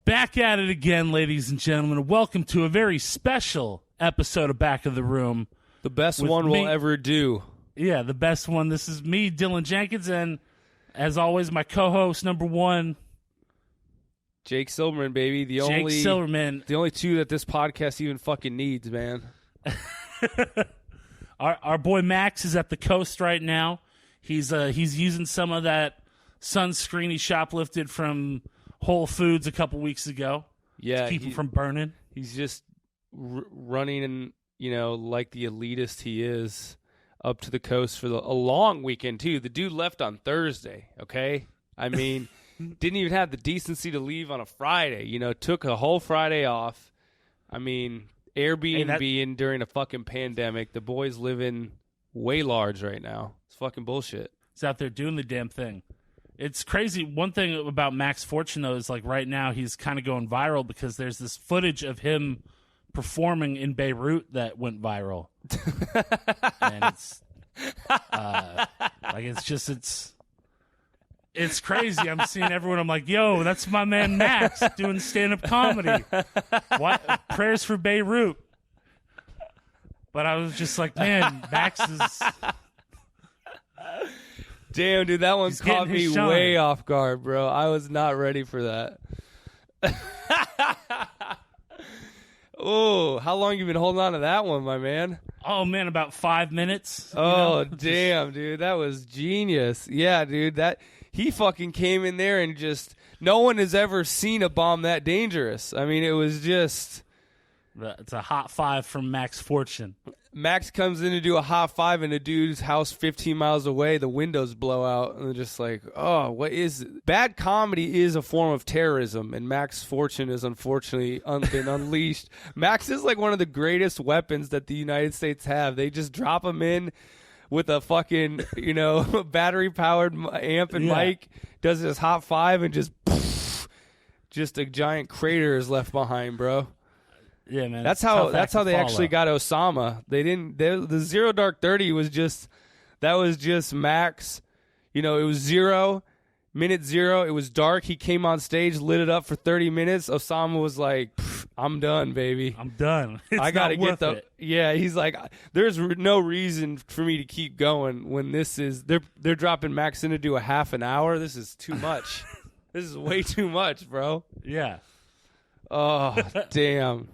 Back at it again, ladies and gentlemen. Welcome to a very special episode of Back of the Room. The best one we'll ever do. Yeah, the best one. This is me, Dylan Jenkins, and as always, my co-host number one, Jake Silberman, baby. The only two that this podcast even fucking needs, man. Our boy Max is at the coast right now. He's using some of that sunscreen he shoplifted from Whole Foods a couple weeks ago. Yeah, to keep him from burning. He's just running, and like the elitist he is, up to the coast for a long weekend too. The dude left on Thursday. Okay, I mean, didn't even have the decency to leave on a Friday. Took a whole Friday off. I mean, Airbnb during a fucking pandemic. The boy's living way large right now. It's fucking bullshit. He's out there doing the damn thing. It's crazy. One thing about Max Fortune, though, is like right now he's kind of going viral because there's this footage of him performing in Beirut that went viral. And it's crazy. I'm seeing everyone. I'm like, yo, that's my man Max doing stand-up comedy. What? Prayers for Beirut. But I was just like, man, Max is... Damn, dude, that one caught me way off guard, bro. I was not ready for that. Oh, how long you been holding on to that one, my man? Oh, man, about 5 minutes. Oh, damn, dude, that was genius. Yeah, dude, he fucking came in there and just, no one has ever seen a bomb that dangerous. I mean, it was just... It's a hot five from Max Fortune. Max comes in to do a hot five in a dude's house 15 miles away. The windows blow out. And they're just like, oh, what is it? Bad comedy is a form of terrorism, and Max Fortune has unfortunately been unleashed. Max is like one of the greatest weapons that the United States have. They just drop him in with a fucking, battery-powered amp and mic, does his hot five, and just a giant crater is left behind, bro. Yeah, man. That's how they actually got Osama. The Zero Dark 30 was just Max. It was minute zero. It was dark. He came on stage, lit it up for 30 minutes. Osama was like, I'm done, baby. I'm done. I gotta get it. Yeah, he's like, there's no reason for me to keep going when they're dropping Max in to do a half an hour. This is too much. This is way too much, bro. Yeah. Oh, damn.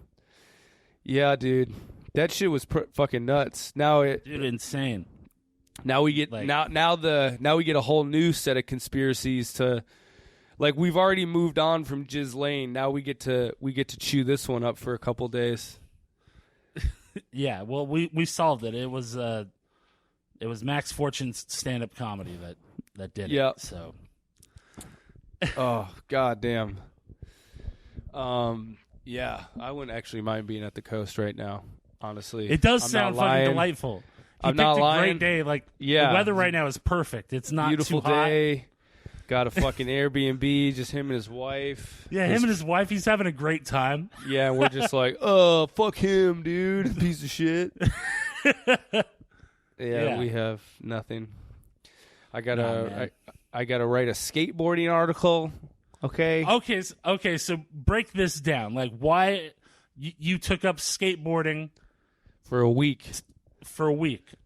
Yeah, dude, that shit was fucking nuts. Dude, insane. Now we get now we get a whole new set of conspiracies to, like, we've already moved on from Ghislaine. Now we get to chew this one up for a couple days. Yeah, well, we solved it. It was Max Fortune's stand-up comedy that did it. So. Oh, goddamn. Yeah, I wouldn't actually mind being at the coast right now, honestly. It does sound fucking delightful. I'm not lying. Great day. Like, the weather right now is perfect. It's not beautiful too hot. Day. Got a fucking Airbnb, just him and his wife. Yeah, him and his wife. He's having a great time. Yeah, and we're just like, oh, fuck him, dude. Piece of shit. Yeah, we have nothing. I gotta write a skateboarding article. Okay, so break this down. Like, why you took up skateboarding for a week?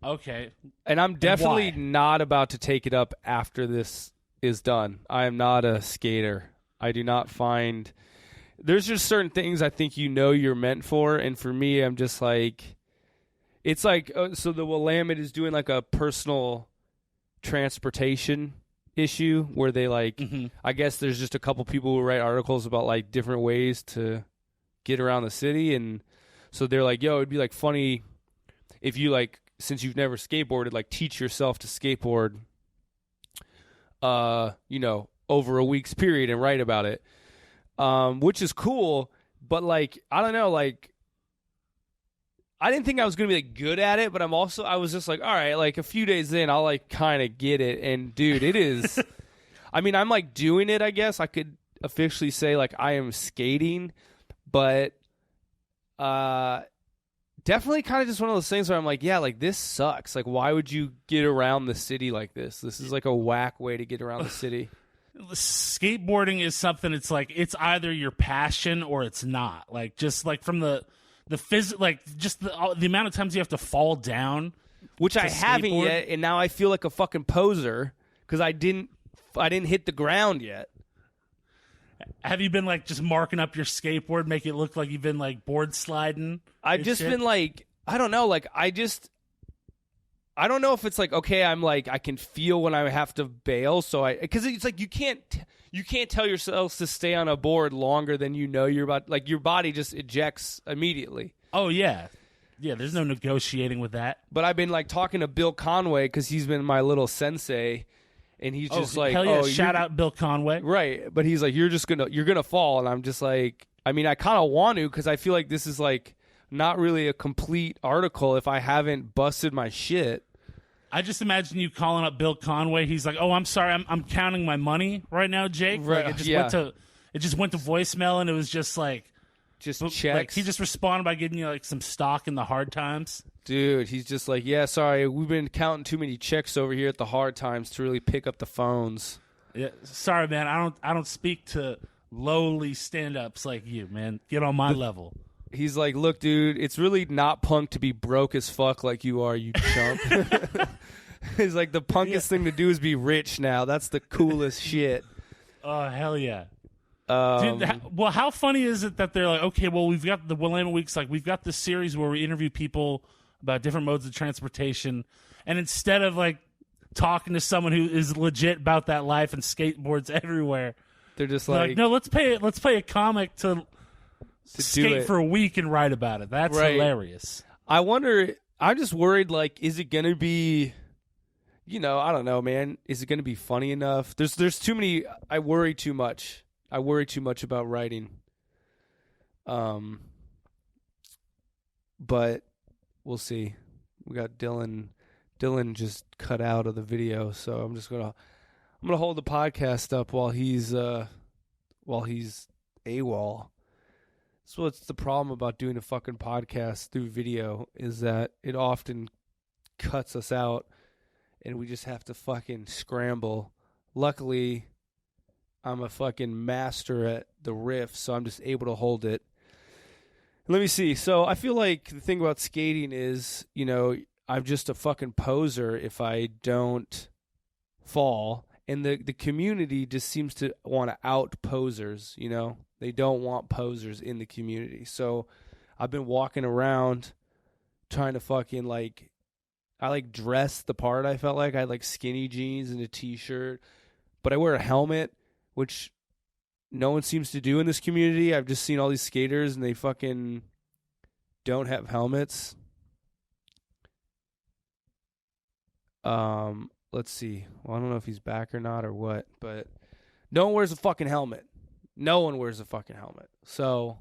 Okay. And I'm definitely not about to take it up after this is done. I am not a skater. I do not find... There's just certain things I think you're meant for, and for me, I'm just like... It's like... so the Willamette is doing like a personal transportation issue where they like I guess there's just a couple people who write articles about like different ways to get around the city, and so they're like, yo, it'd be like funny if you, like, since you've never skateboarded, like, teach yourself to skateboard over a week's period and write about it, which is cool, but like, I don't know, like, I didn't think I was going to be like good at it, but I was just like, all right, like a few days in, I'll like kind of get it. And dude, it is, I mean, I'm like doing it, I guess I could officially say like I am skating, but definitely kind of just one of those things where I'm like, yeah, like this sucks. Like, why would you get around the city like this? This is like a whack way to get around the city. skateboarding is something. It's like it's either your passion or it's not. Like just like from the like just the amount of times you have to fall down, which I haven't yet, and now I feel like a fucking poser because I didn't hit the ground yet. Have you been like just marking up your skateboard, make it look like you've been like board sliding? I've just been like, I don't know, like I don't know if it's like, okay, I'm like, I can feel when I have to bail, because it's like you can't tell yourself to stay on a board longer than you know you're about. Like your body just ejects immediately. Oh yeah, there's no negotiating with that. But I've been like talking to Bill Conway because he's been my little sensei, and he's just like, hell yeah, shout out Bill Conway, right? But he's like, you're gonna fall, and I'm just like, I mean, I kind of want to because I feel like this is like not really a complete article if I haven't busted my shit. I just imagine you calling up Bill Conway. He's like, "Oh, I'm sorry, I'm counting my money right now, Jake." Right, like it just went to voicemail, and it was just like checks. Like he just responded by giving you like some stock in the hard times. Dude, he's just like, "Yeah, sorry, we've been counting too many checks over here at the hard times to really pick up the phones." Yeah, sorry, man. I don't speak to lowly stand-ups like you, man. Get on my level. He's like, look, dude, it's really not punk to be broke as fuck like you are, you chump. He's like, the punkest thing to do is be rich now. That's the coolest shit. Oh, hell yeah. Dude, well, how funny is it that they're like, okay, well, we've got the Willamette Weeks, like, we've got this series where we interview people about different modes of transportation, and instead of, like, talking to someone who is legit about that life and skateboards everywhere, they're just like, no, let's pay a comic to skate for a week and write about it. That's hilarious. I wonder, I'm just worried, like, is it going to be, I don't know, man. Is it going to be funny enough? There's too many, I worry too much. I worry too much about writing. But we'll see. We got Dylan just cut out of the video, so I'm going to hold the podcast up while he's AWOL. So what's the problem about doing a fucking podcast through video is that it often cuts us out and we just have to fucking scramble. Luckily, I'm a fucking master at the riff, so I'm just able to hold it. Let me see. So I feel like the thing about skating is, I'm just a fucking poser if I don't fall. And the community just seems to want to out posers, They don't want posers in the community. So I've been walking around trying to fucking I dress the part. I felt like I had skinny jeans and a t-shirt, but I wear a helmet, which no one seems to do in this community. I've just seen all these skaters and they fucking don't have helmets. Let's see. Well, I don't know if he's back or not or what, but no one wears a fucking helmet. No one wears a fucking helmet. So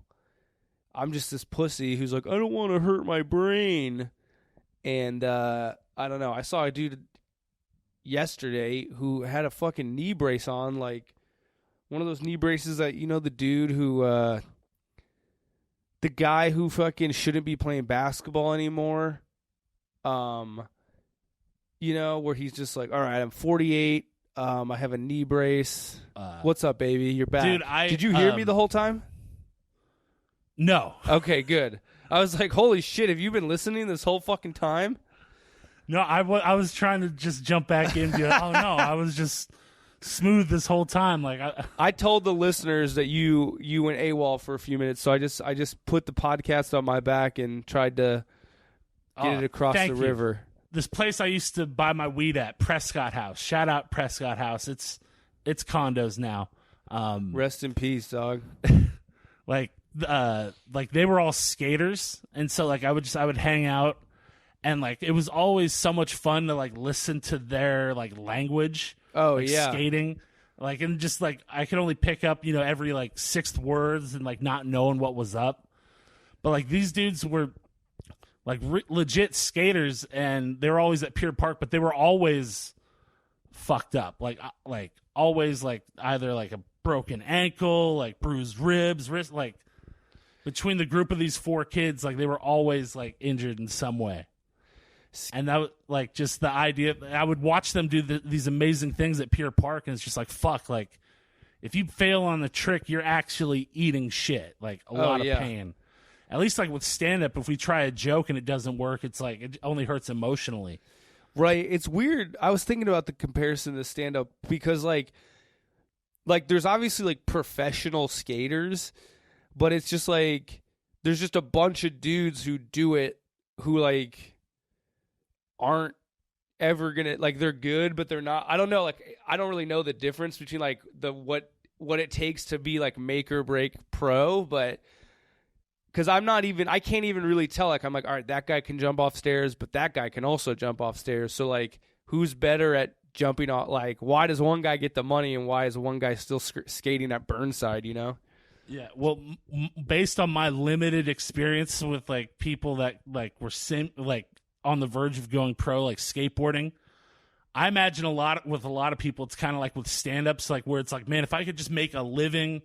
I'm just this pussy who's like, I don't want to hurt my brain. And I don't know. I saw a dude yesterday who had a fucking knee brace on, like one of those knee braces that, the dude who, the guy who fucking shouldn't be playing basketball anymore. Where he's just like, all right, I'm 48. I have a knee brace. What's up, baby? You're back. Dude, did you hear me the whole time? No. Okay, good. I was like, holy shit, have you been listening this whole fucking time? No, I was trying to just jump back in. Oh, no, I was just smooth this whole time. Like I told the listeners that you went AWOL for a few minutes, so I just put the podcast on my back and tried to get it across the river. This place I used to buy my weed at, Prescott House. Shout out Prescott House. It's condos now. Rest in peace, dog. Like they were all skaters, and so I would hang out, and it was always so much fun to listen to their language. Oh yeah, skating. And just I could only pick up every sixth words and not knowing what was up. But these dudes were legit skaters, and they were always at Pier Park, but they were always fucked up. Always either a broken ankle, bruised ribs, wrist. Between the group of these four kids, they were always injured in some way. And that was just the idea. I would watch them do these amazing things at Pier Park, and it's just fuck. if you fail on the trick, you're actually eating shit, like a lot of pain. At least like with stand-up, if we try a joke and it doesn't work, it's like it only hurts emotionally. Right. It's weird. I was thinking about the comparison to stand-up because like there's obviously like professional skaters, but it's just like there's just a bunch of dudes who do it who like aren't ever gonna, like, they're good but they're not. I don't know, like I don't really know the difference between like the what it takes to be like make or break pro, but because I can't even really tell. Like I'm like, all right, that guy can jump off stairs, but that guy can also jump off stairs. So like, who's better at jumping off? Like, why does one guy get the money and why is one guy still skating at Burnside? You know? Yeah. Well, based on my limited experience with like people that like were like on the verge of going pro, like skateboarding, I imagine with a lot of people, it's kind of like with stand-ups, like where it's like, man, if I could just make a living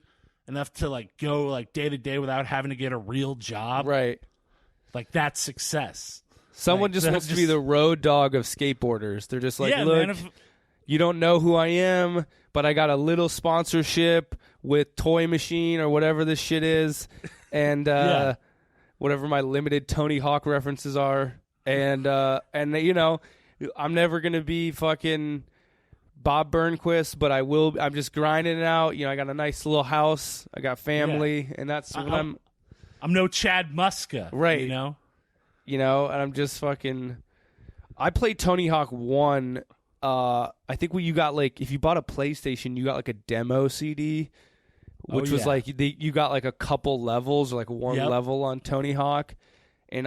enough to like go like day to day without having to get a real job, right? Like that's success. Someone just wants to be the road dog of skateboarders. They're just like, look, man, you don't know who I am, but I got a little sponsorship with Toy Machine or whatever this shit is, and whatever my limited Tony Hawk references are, and you know, I'm never gonna be fucking Bob Burnquist, but I will. I'm just grinding it out. You know, I got a nice little house. I got family, and that's what I'm no Chad Muska, right? You know, and I'm just fucking. I played Tony Hawk 1. I think you got like, if you bought a PlayStation, you got like a demo CD, which was like you got like a couple levels or like one level on Tony Hawk, and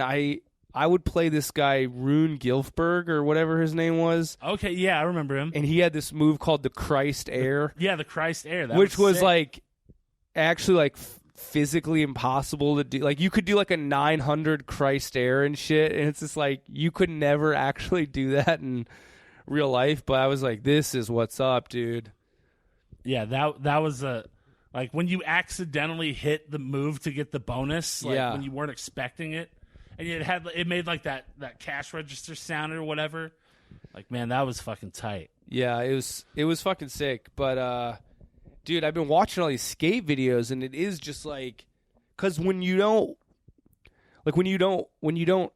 I would play this guy, Rune Gilfberg, or whatever his name was. Okay, yeah, I remember him. And he had this move called the Christ Air. The Christ Air. Which was like, actually like physically impossible to do. Like, you could do like a 900 Christ Air and shit, and it's just like, you could never actually do that in real life. But I was like, this is what's up, dude. Yeah, that was like when you accidentally hit the move to get the bonus, like when you weren't expecting it. And it made like that cash register sound or whatever. Like, man, that was fucking tight. Yeah, it was fucking sick. But dude, I've been watching all these skate videos, and it is just like, because when you don't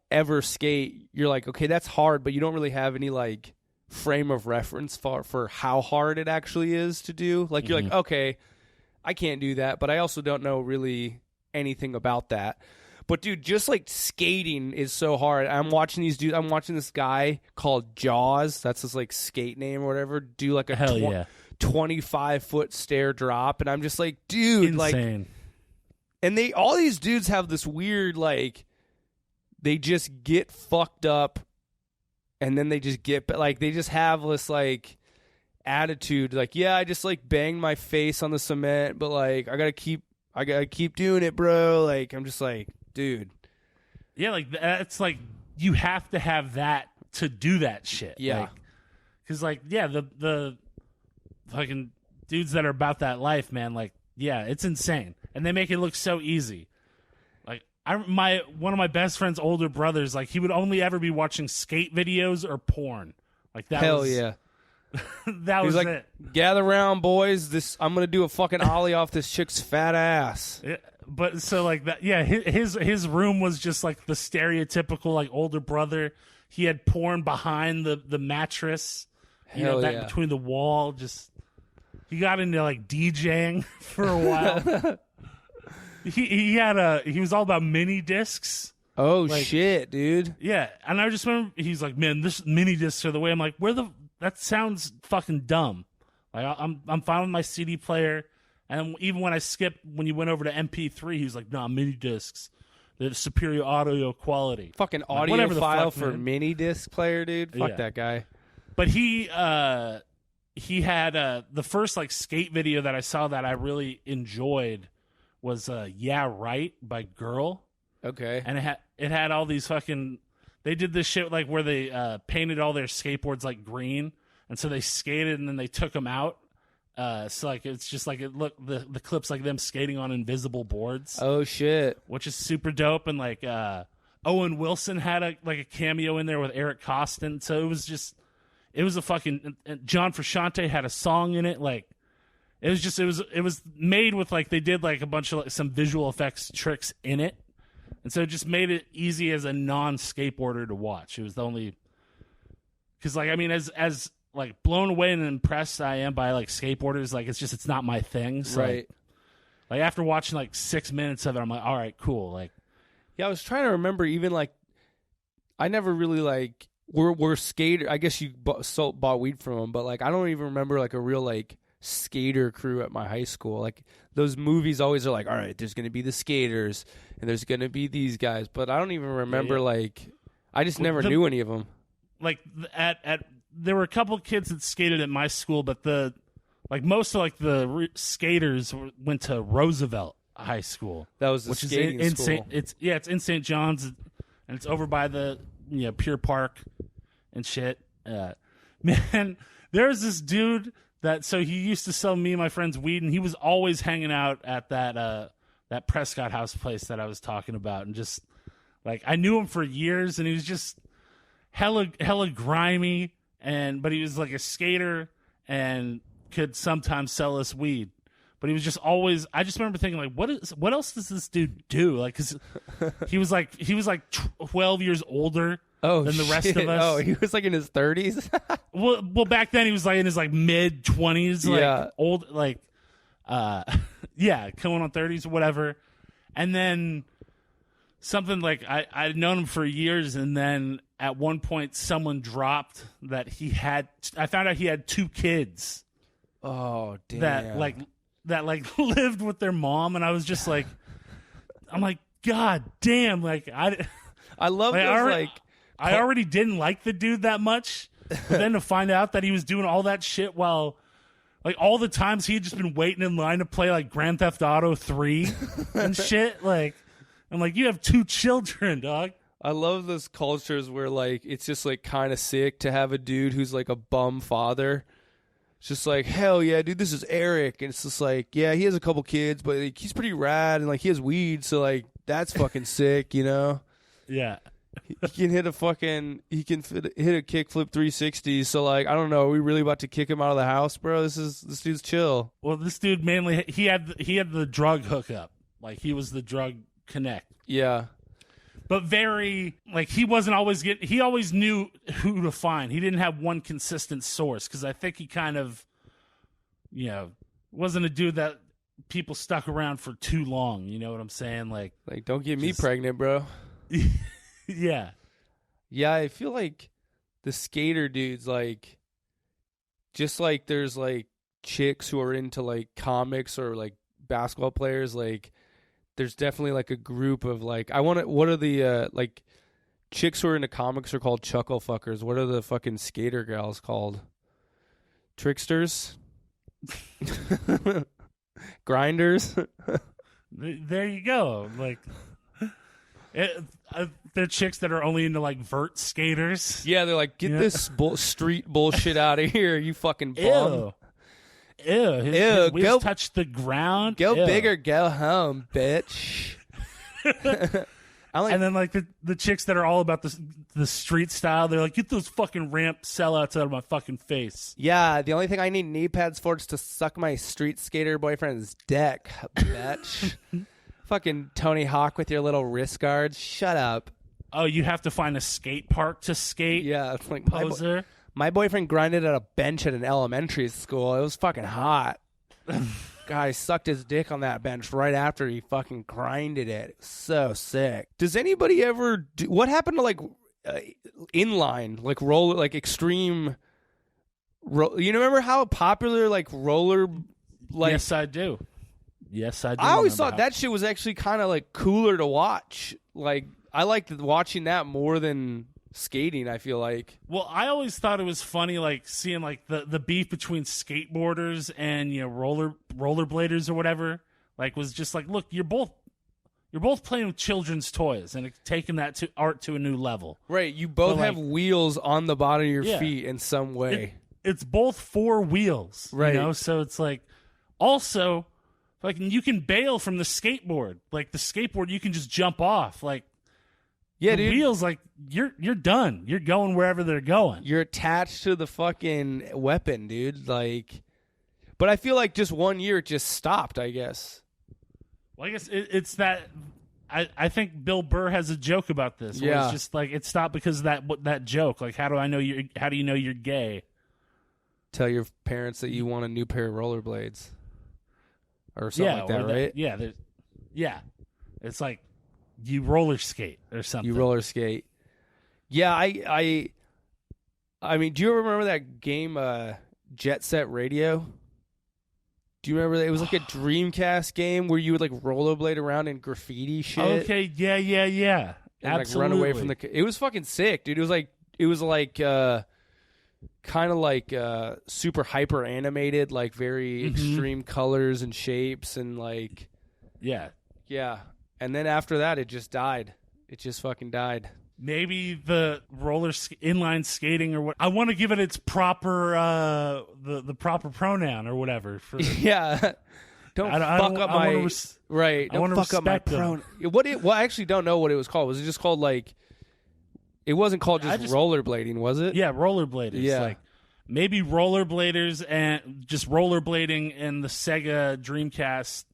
ever skate, you're like, okay, that's hard, but you don't really have any like frame of reference for how hard it actually is to do. Like, you're like, okay, I can't do that, but I also don't know really anything about that. But dude, just like skating is so hard. I'm watching these dudes. I'm watching this guy called Jaws. That's his like skate name or whatever. Do like a 25-foot stair drop, and I'm just like, dude, insane. Like, and all these dudes have this weird like, they just get fucked up, and then they just they just have this like attitude, like, yeah, I just like banged my face on the cement, but like I gotta keep doing it, bro. Like, I'm just like, dude. Yeah, like that's like, you have to have that to do that shit. Yeah. Because like, the fucking dudes that are about that life, man, like, yeah, it's insane. And they make it look so easy. Like, one of my best friend's older brothers, like, he would only ever be watching skate videos or porn. Like, that Hell was... yeah. That was like, it. Gather around, boys. I'm going to do a fucking ollie off this chick's fat ass. Yeah. But so like that, yeah, his room was just like the stereotypical like older brother. He had porn behind the mattress, between the wall. Just, he got into like DJing for a while. he was all about mini discs. Oh, like, shit, dude. Yeah, and I just remember he's like, man, this mini discs are the way. I'm like, that sounds fucking dumb. Like, I'm fine with my CD player. And even when you went over to MP3, he was like, nah, mini discs. They have superior audio quality. Fucking audio file for mini disc player, dude. Fuck that guy. But he had the first like skate video that I saw that I really enjoyed was Yeah Right by Girl. Okay. And it had all these fucking, they did this shit like where they painted all their skateboards like green, and so they skated and then they took them out. So like it's just like the clips like them skating on invisible boards. Oh shit! Which is super dope, and like Owen Wilson had a cameo in there with Eric Costin. So it was a fucking, John Frusciante had a song in it. Like, it was made with like they did like a bunch of like, some visual effects tricks in it, and so it just made it easy as a non-skateboarder to watch. It was the only because like I mean as like blown away and impressed I am by like skateboarders, like it's not my thing. So, right. Like after watching like 6 minutes of it, I'm like, all right, cool. Like, yeah, I was trying to remember even like I never really like we're skater. I guess you bought weed from them, but like I don't even remember like a real like skater crew at my high school. Like those movies always are like, all right, there's gonna be the skaters and there's gonna be these guys, but I don't even remember like I just never knew any of them. Like at there were a couple of kids that skated at my school, but most of like the skaters went to Roosevelt High School. That was the which skating is school. It's in St. John's, and it's over by the Pier Park and shit. Man, there's this dude so he used to sell me and my friends weed, and he was always hanging out at that Prescott House place that I was talking about, and just like I knew him for years, and he was just hella grimy, but he was like a skater and could sometimes sell us weed. But he was just always. I just remember thinking, like, what else does this dude do? Like, because he was like 12 years older than the rest of us. Oh, he was like in his 30s. well, back then he was like in his like mid 20s, like old, like, going on 30s or whatever. And then something like I'd known him for years, and then at one point someone dropped that I found out he had 2 kids. Oh, damn. That lived with their mom, and I was just like, I'm like, God damn, like I love those I already didn't like the dude that much, but then to find out that he was doing all that shit while like all the times he had just been waiting in line to play like Grand Theft Auto 3 and shit, like I'm like, you have 2 children, dog. I love those cultures where like it's just like kind of sick to have a dude who's like a bum father. It's just like, hell yeah, dude, this is Eric. And it's just like, yeah, he has a couple kids, but like, he's pretty rad, and like he has weed, so like that's fucking sick, you know? Yeah. He can hit a kickflip 360. So like, I don't know, are we really about to kick him out of the house, bro? This dude's chill. Well, this dude mainly he had the drug hookup. Like he was the drug connect. Yeah. But very, like, he always knew who to find. He didn't have one consistent source, because I think he kind of, wasn't a dude that people stuck around for too long. You know what I'm saying? Like don't get me pregnant, bro. Yeah. Yeah, I feel like the skater dudes, like, just like there's, like, chicks who are into, like, comics or, like, basketball players, like, there's definitely like a group of like what are the like chicks who are into comics are called chuckle fuckers. What are the fucking skater gals called? Tricksters? Grinders? There you go. Like they're chicks that are only into like vert skaters. Yeah, they're like, get this street bullshit out of here, you fucking bum. Ew, his wheels touch the ground. Go big or go home, bitch. And then like the chicks that are all about the street style, they're like, get those fucking ramp sellouts out of my fucking face. Yeah, the only thing I need knee pads for is to suck my street skater boyfriend's dick, bitch. Fucking Tony Hawk with your little wrist guards. Shut up. Oh, you have to find a skate park to skate? Yeah, it's like poser. My boyfriend grinded at a bench at an elementary school. It was fucking hot. Guy sucked his dick on that bench right after he fucking grinded it. It was so sick. Does anybody ever what happened to like inline, like roller, like extreme you remember how popular like roller like Yes, I do. I always thought that shit was actually kind of like cooler to watch. Like I liked watching that more than skating, I feel like. Well, I always thought it was funny, like seeing like the beef between skateboarders and rollerbladers or whatever. Like, was just like, look, you're both playing with children's toys and taking that to art to a new level. Right, you both have wheels on the bottom of your feet in some way. It's both 4 wheels, right? So it's like, also, like you can bail from the skateboard. Like the skateboard, you can just jump off. Like. Yeah, the dude. wheels, like, you're done. You're going wherever they're going. You're attached to the fucking weapon, dude. Like, But I feel like just 1 year it just stopped, I guess. Well, I guess it's that. I think Bill Burr has a joke about this. Where it's just like it stopped because of that joke. Like, how do you know you're gay? Tell your parents that you want a new pair of rollerblades, or something like that, right? Yeah. It's like you roller skate or something. You roller skate. Yeah, I mean, do you remember that game, Jet Set Radio? Do you remember that? It was like a Dreamcast game where you would like rollerblade around and graffiti shit. Okay, yeah. And Absolutely. like run away from the. It was fucking sick, dude. It was like kind of like super hyper animated, like very extreme colors and shapes and like. Yeah. And then after that, it just died. It just fucking died. Maybe the inline skating or what? I want to give it its proper the proper pronoun or whatever. Yeah, don't fuck up my right. Don't fuck up my pronoun. Well, I actually don't know what it was called. Was it just called like? It wasn't called just rollerblading, was it? Yeah, rollerbladers. Yeah, like maybe rollerbladers and just rollerblading and the Sega Dreamcast.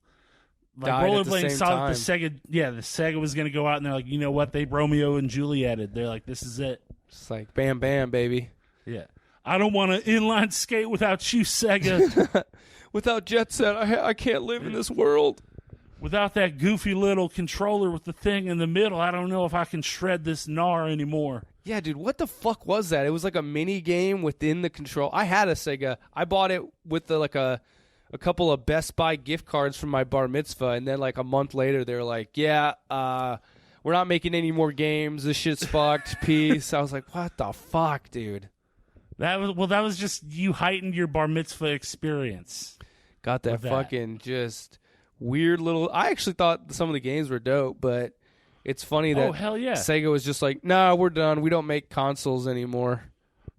Like rollerblading saw the Sega, the Sega was going to go out and they're like, you know what? They Romeo and Julieted. They're like, this is it. It's like bam, bam, baby. Yeah, I don't want to inline skate without you, Sega. Without Jet Set, I can't live in this world. Without that goofy little controller with the thing in the middle, I don't know if I can shred this gnar anymore. Yeah, dude, what the fuck was that? It was like a mini game within the control. I had a Sega. I bought it with a couple of Best Buy gift cards from my bar mitzvah, and then like a month later, they were like, "Yeah, we're not making any more games. This shit's fucked. Peace." I was like, "What the fuck, dude?" That was just you heightened your bar mitzvah experience. Got that fucking just weird little. I actually thought some of the games were dope, but it's funny that hell yeah. Sega was just like, "Nah, we're done. We don't make consoles anymore."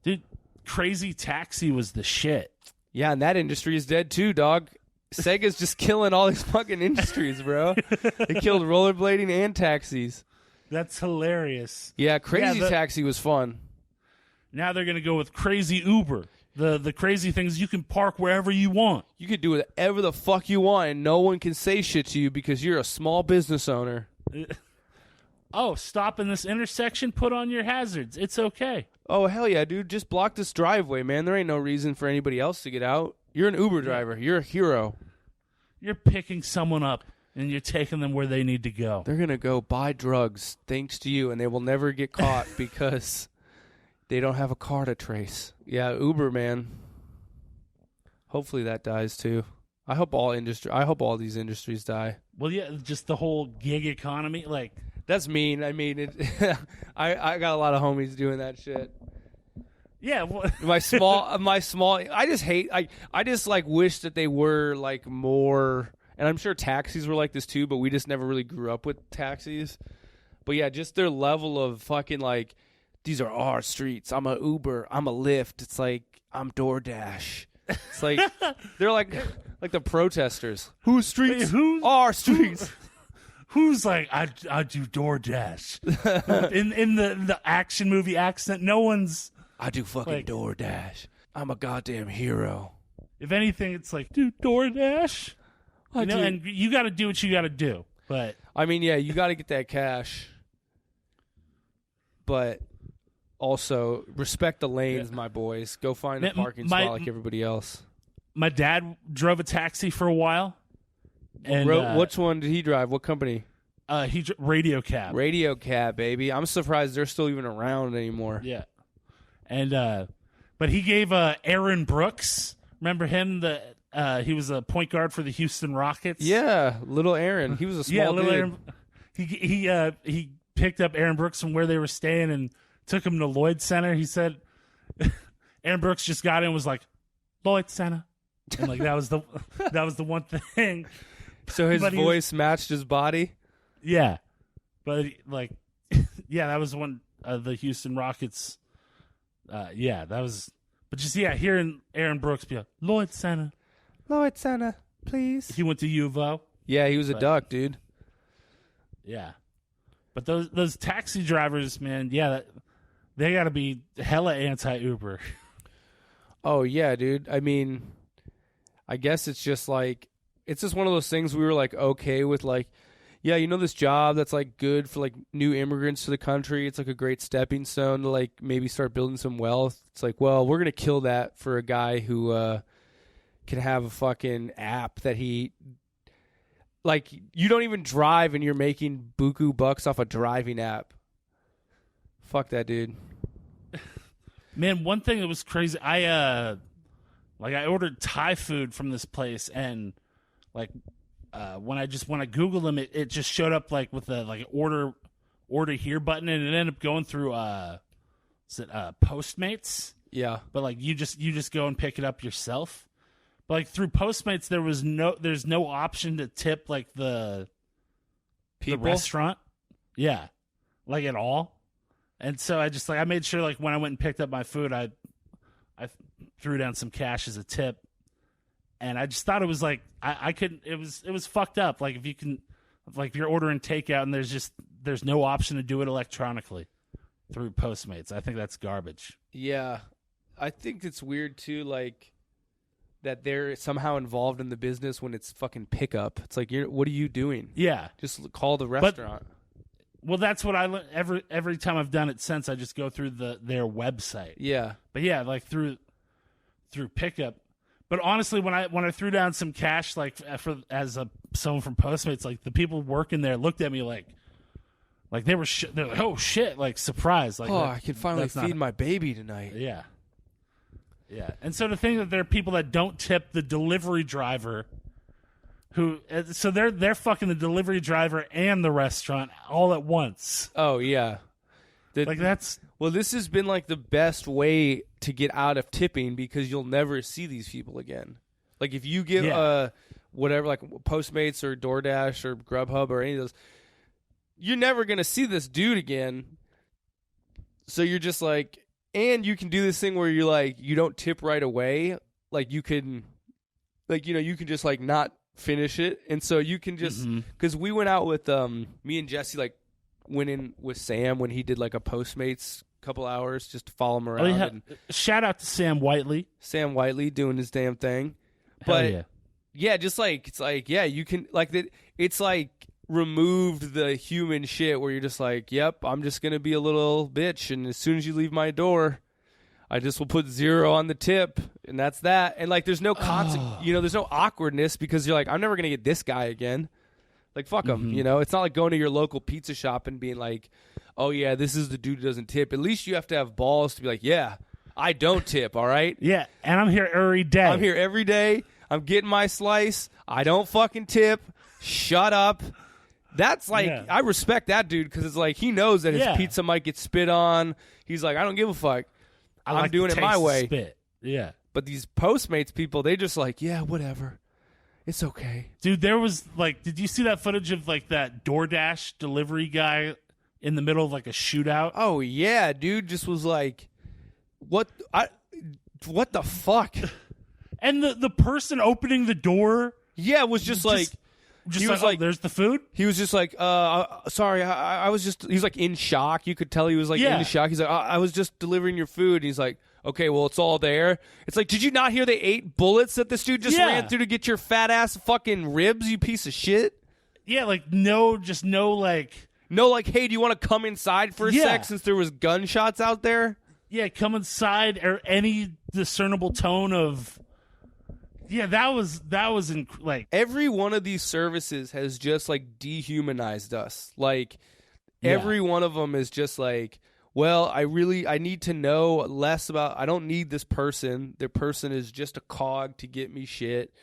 Dude, Crazy Taxi was the shit. Yeah, and that industry is dead too, dog. Sega's just killing all these fucking industries, bro. They killed rollerblading and taxis. That's hilarious. Yeah, Crazy Taxi was fun. Now they're going to go with Crazy Uber. The crazy things you can park wherever you want. You can do whatever the fuck you want, and no one can say shit to you because you're a small business owner. Oh, stop in this intersection, put on your hazards. It's okay. Oh, hell yeah, dude. Just block this driveway, man. There ain't no reason for anybody else to get out. You're an Uber driver. You're a hero. You're picking someone up, and you're taking them where they need to go. They're going to go buy drugs thanks to you, and they will never get caught because they don't have a car to trace. Yeah, Uber, man. Hopefully that dies, too. I hope all these industries die. Well, yeah, just the whole gig economy, like... That's mean. I mean, I got a lot of homies doing that shit. Yeah, well, my small. I just hate. I just like wish that they were like more. And I'm sure taxis were like this too, but we just never really grew up with taxis. But yeah, just their level of fucking like, these are our streets. I'm a Uber. I'm a Lyft. It's like I'm DoorDash. It's like they're like the protesters. Whose streets? Wait, our streets. Who's like, I do DoorDash in the action movie accent? No one's. I do fucking like, DoorDash. I'm a goddamn hero. If anything, it's like, dude, DoorDash. And you got to do what you got to do. But I mean, yeah, you got to get that cash. But also respect the lanes, my boys. Go find a parking spot like everybody else. My dad drove a taxi for a while. And which one did he drive? What company? Radio Cab. Radio Cab, baby. I'm surprised they're still even around anymore. Yeah. And but he gave Aaron Brooks. Remember him? He was a point guard for the Houston Rockets. Yeah, little Aaron. He was a small dude. Aaron. He picked up Aaron Brooks from where they were staying and took him to Lloyd Center. He said Aaron Brooks just got in and was like, Lloyd Center. And like that was the one thing. So his voice matched his body? Yeah. But, like, yeah, that was one of the Houston Rockets. Yeah, that was... But just, yeah, hearing Aaron Brooks be like, Lloyd Center. Lloyd Center, please. He went to U of O. Yeah, he was a duck, dude. Yeah. But those taxi drivers, man, yeah, they got to be hella anti-Uber. Oh, yeah, dude. I mean... I guess it's just like, it's just one of those things we were like okay with, like, yeah, this job that's like good for like new immigrants to the country. It's like a great stepping stone to like maybe start building some wealth. It's like, well, we're going to kill that for a guy who can have a fucking app that he, like, you don't even drive and you're making buku bucks off a driving app. Fuck that dude. Man, one thing that was crazy, I ordered Thai food from this place, and like when I Googled them, it just showed up like with a like order here button, and it ended up going through Postmates. Yeah. But like you just go and pick it up yourself. But like through Postmates there's no option to tip like the restaurant. Yeah. Like at all. And so I made sure like when I went and picked up my food, I threw down some cash as a tip. And I just thought it was like I couldn't. It was fucked up. Like if you're ordering takeout and there's no option to do it electronically through Postmates. I think that's garbage. Yeah, I think it's weird too. Like that they're somehow involved in the business when it's fucking pickup. It's like, what are you doing? Yeah, just call the restaurant. Well, that's what I every time I've done it since. I just go through their website. Yeah, but yeah, like through pickup. But honestly, when I threw down some cash, like someone from Postmates, like the people working there looked at me like they're like, oh shit, like surprised, like, I can finally feed my baby tonight. Yeah, yeah. And so to think that there are people that don't tip the delivery driver, so they're fucking the delivery driver and the restaurant all at once. Oh yeah, Well, this has been like the best way to get out of tipping because you'll never see these people again. Like if you give whatever, like Postmates or DoorDash or Grubhub or any of those, you're never going to see this dude again. So you're just like, and you can do this thing where you're like, you don't tip right away. Like you can, like, you can just like not finish it. And so you can just, because we went out with me and Jesse, like, went in with Sam when he did like a Postmates couple hours just to follow him around. Shout out to Sam Whiteley. Sam Whiteley doing his damn thing. But yeah. Yeah, just like, it's like, yeah, you can, like, that. It's like removed the human shit where you're just like, yep, I'm just going to be a little bitch. And as soon as you leave my door, I just will put 0 on the tip. And that's that. And like, there's no there's no awkwardness because you're like, I'm never going to get this guy again. Like, fuck him, It's not like going to your local pizza shop and being like, oh, yeah, this is the dude who doesn't tip. At least you have to have balls to be like, yeah, I don't tip, all right? Yeah, and I'm here every day. I'm here every day. I'm getting my slice. I don't fucking tip. Shut up. That's like, I respect that dude because it's like he knows that his pizza might get spit on. He's like, I don't give a fuck. I'm doing it my way. Spit. Yeah. But these Postmates people, they just like, yeah, whatever. It's okay. Dude, there was like, did you see that footage of like that DoorDash delivery guy in the middle of like a shootout? Oh, yeah, dude just was like, what the fuck? And the person opening the door. Yeah, was just like, he was like, there's the food? He was just like, sorry, I was just, he was like in shock. You could tell he was like in shock. He's like, I was just delivering your food. And he's like, okay, well, it's all there. It's like, did you not hear the 8 bullets that this dude just ran through to get your fat ass fucking ribs, you piece of shit? Yeah, like, no, hey, do you want to come inside for a sec since there was gunshots out there? Yeah, come inside, or any discernible tone of, that was like. Every one of these services has just, like, dehumanized us. Like, every one of them is just like, well, I need to know less about, I don't need this person. Their person is just a cog to get me shit.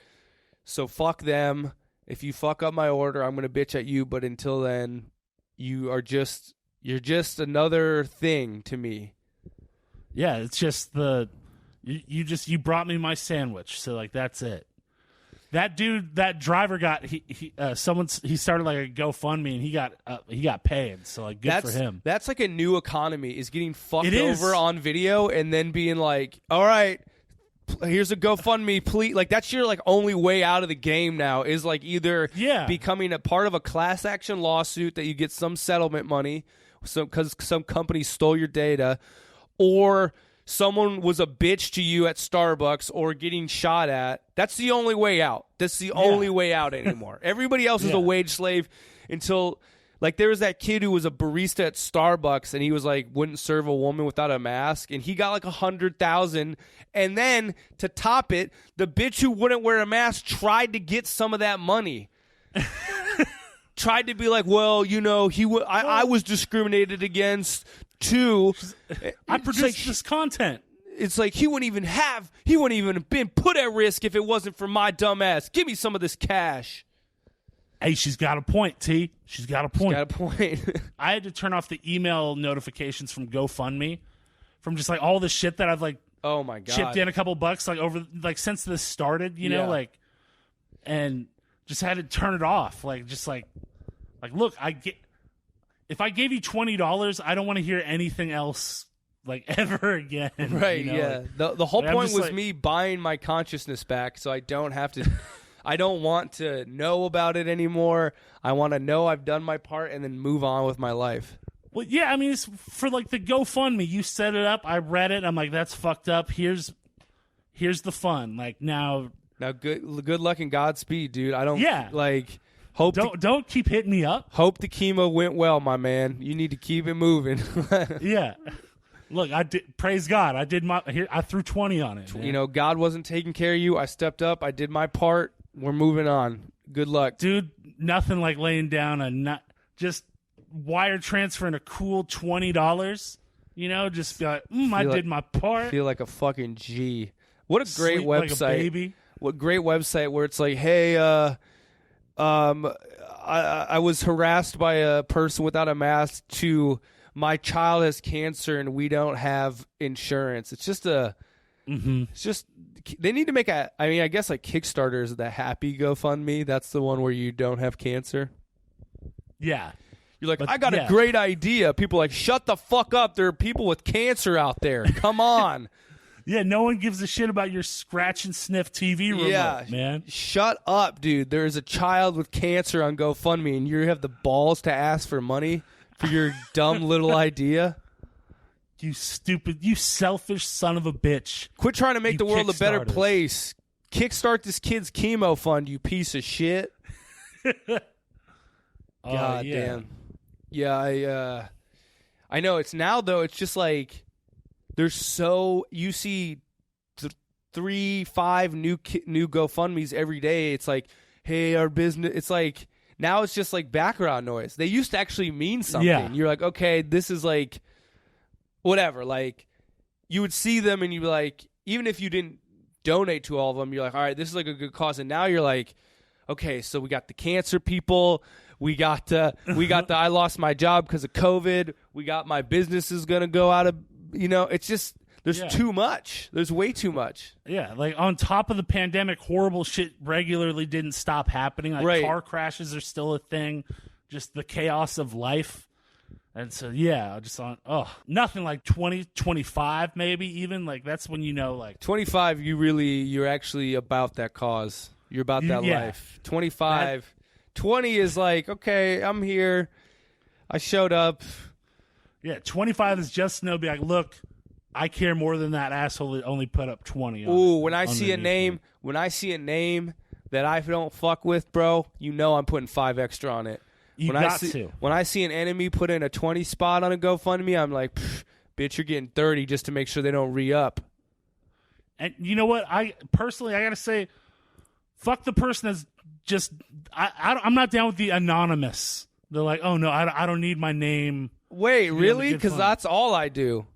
So fuck them. If you fuck up my order, I'm going to bitch at you. But until then, you're just another thing to me. Yeah, it's just you brought me my sandwich. So like, that's it. That dude, that driver got he started like a GoFundMe and he got paid. So like, good for him. That's like a new economy, is getting fucked over on video and then being like, all right, here's a GoFundMe, please. Like, that's your like only way out of the game now, is like either becoming a part of a class action lawsuit that you get some settlement money, because some company stole your data, or someone was a bitch to you at Starbucks or getting shot at, that's the only way out. That's the only way out anymore. Everybody else is a wage slave until, like, there was that kid who was a barista at Starbucks, and he was like, wouldn't serve a woman without a mask, and he got like 100,000. And then to top it, the bitch who wouldn't wear a mask tried to get some of that money. Tried to be like, well, you know, I was discriminated against too. I produced this content. It's like he wouldn't even have been put at risk if it wasn't for my dumb ass. Give me some of this cash. Hey, she's got a point, T. She's got a point. She's got a point. I had to turn off the email notifications from GoFundMe from just like all the shit that I've like oh my God. chipped in a couple bucks like over like since this started, you know, like, and just had to turn it off. Like just like look, if I gave you $20, I don't want to hear anything else like ever again. Right, you know? yeah. The whole like, point was like, me buying my consciousness back so I don't have to I don't want to know about it anymore. I want to know I've done my part and then move on with my life. Well, yeah, I mean, it's for like the GoFundMe. You set it up. I read it. I'm like, that's fucked up. Here's the fun. Like now, good luck and Godspeed, dude. I don't like hope. Don't keep hitting me up. Hope the chemo went well, my man. You need to keep it moving. Yeah. Look, I did. Praise God. I did my. Here, I threw 20 on it. Man. You know, God wasn't taking care of you. I stepped up. I did my part. We're moving on. Good luck, dude. Nothing like laying down just wire transferring a cool $20. You know, just be like, I did my part. Feel like a fucking G. What a great Sleep website. like a baby. What great website where it's like, hey, I was harassed by a person without a mask to my child has cancer and we don't have insurance. It's just it's just, they need to make I guess like Kickstarter is the happy GoFundMe. That's the one where you don't have cancer. Yeah. You're like, I got a great idea. People are like, shut the fuck up. There are people with cancer out there. Come on. Yeah, no one gives a shit about your scratch and sniff TV remote, man. Shut up, dude. There is a child with cancer on GoFundMe, and you have the balls to ask for money for your dumb little idea? You stupid, you selfish son of a bitch. Quit trying to make the world a better place. Kickstart this kid's chemo fund, you piece of shit. God damn. Yeah, I know. It's now, though, it's just like you see 3-5 new GoFundMes every day. It's like, hey, our business. It's like now it's just like background noise. They used to actually mean something. Yeah. You're like, okay, this is like whatever. Like you would see them and you'd be like, even if you didn't donate to all of them, you're like, all right, this is like a good cause. And now you're like, okay, so we got the cancer people. We got the I lost my job because of COVID. We got my business is gonna go out of. You know, it's just there's too much. There's way too much. Yeah, like on top of the pandemic, horrible shit regularly didn't stop happening. Like car crashes are still a thing. Just the chaos of life. And so just nothing like 20, 25 maybe even. Like that's when you know like 25 you're actually about that cause. You're about that life. 25 20 is like, okay, I'm here. I showed up. Yeah, 25 is just be like, look, I care more than that asshole that only put up 20. Ooh, when I see a name that I don't fuck with, bro, you know I'm putting 5 extra on it. When I see an enemy put in a 20 spot on a GoFundMe, I'm like, bitch, you're getting 30 just to make sure they don't re-up. And you know what? I gotta say, fuck the person that's just I'm not down with the anonymous. They're like, oh no, I don't need my name. Wait, really? Because that's all I do.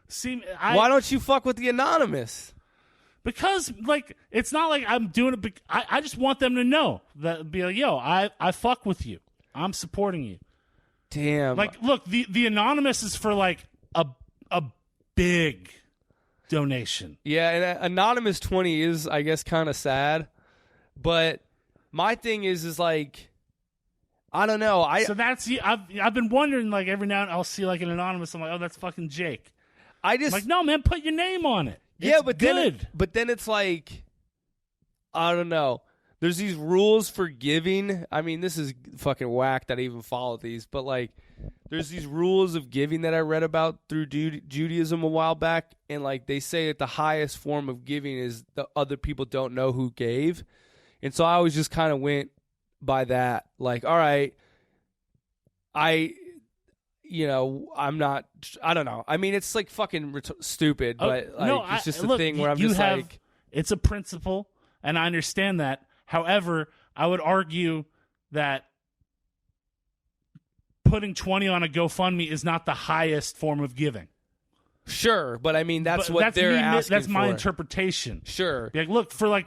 See, why don't you fuck with the anonymous? Because like it's not like I'm doing it. I just want them to know that be like, yo, I fuck with you. I'm supporting you. Damn. Like, look, the anonymous is for like a big donation. Yeah, and anonymous 20 is, I guess, kind of sad. But my thing is like, I don't know. So that's I've been wondering like every now and then I'll see like an anonymous. I'm like, oh, that's fucking Jake. I'm like, no, man, put your name on it. Yeah, but then it's like, I don't know. there's these rules for giving. I mean, this is fucking whack that I even follow these, but like, there's these rules of giving that I read about through Judaism a while back, and like they say that the highest form of giving is the other people don't know who gave, and so I always just kind of went by that. Like, all right, I'm not. I don't know. I mean, it's like fucking stupid, but like no, it's just a look, thing where I'm you just have, like, it's a principle, and I understand that. However, I would argue that putting 20 on a GoFundMe is not the highest form of giving. sure, but I mean that's what they're asking. That's my for. interpretation. Sure. Like, look, for like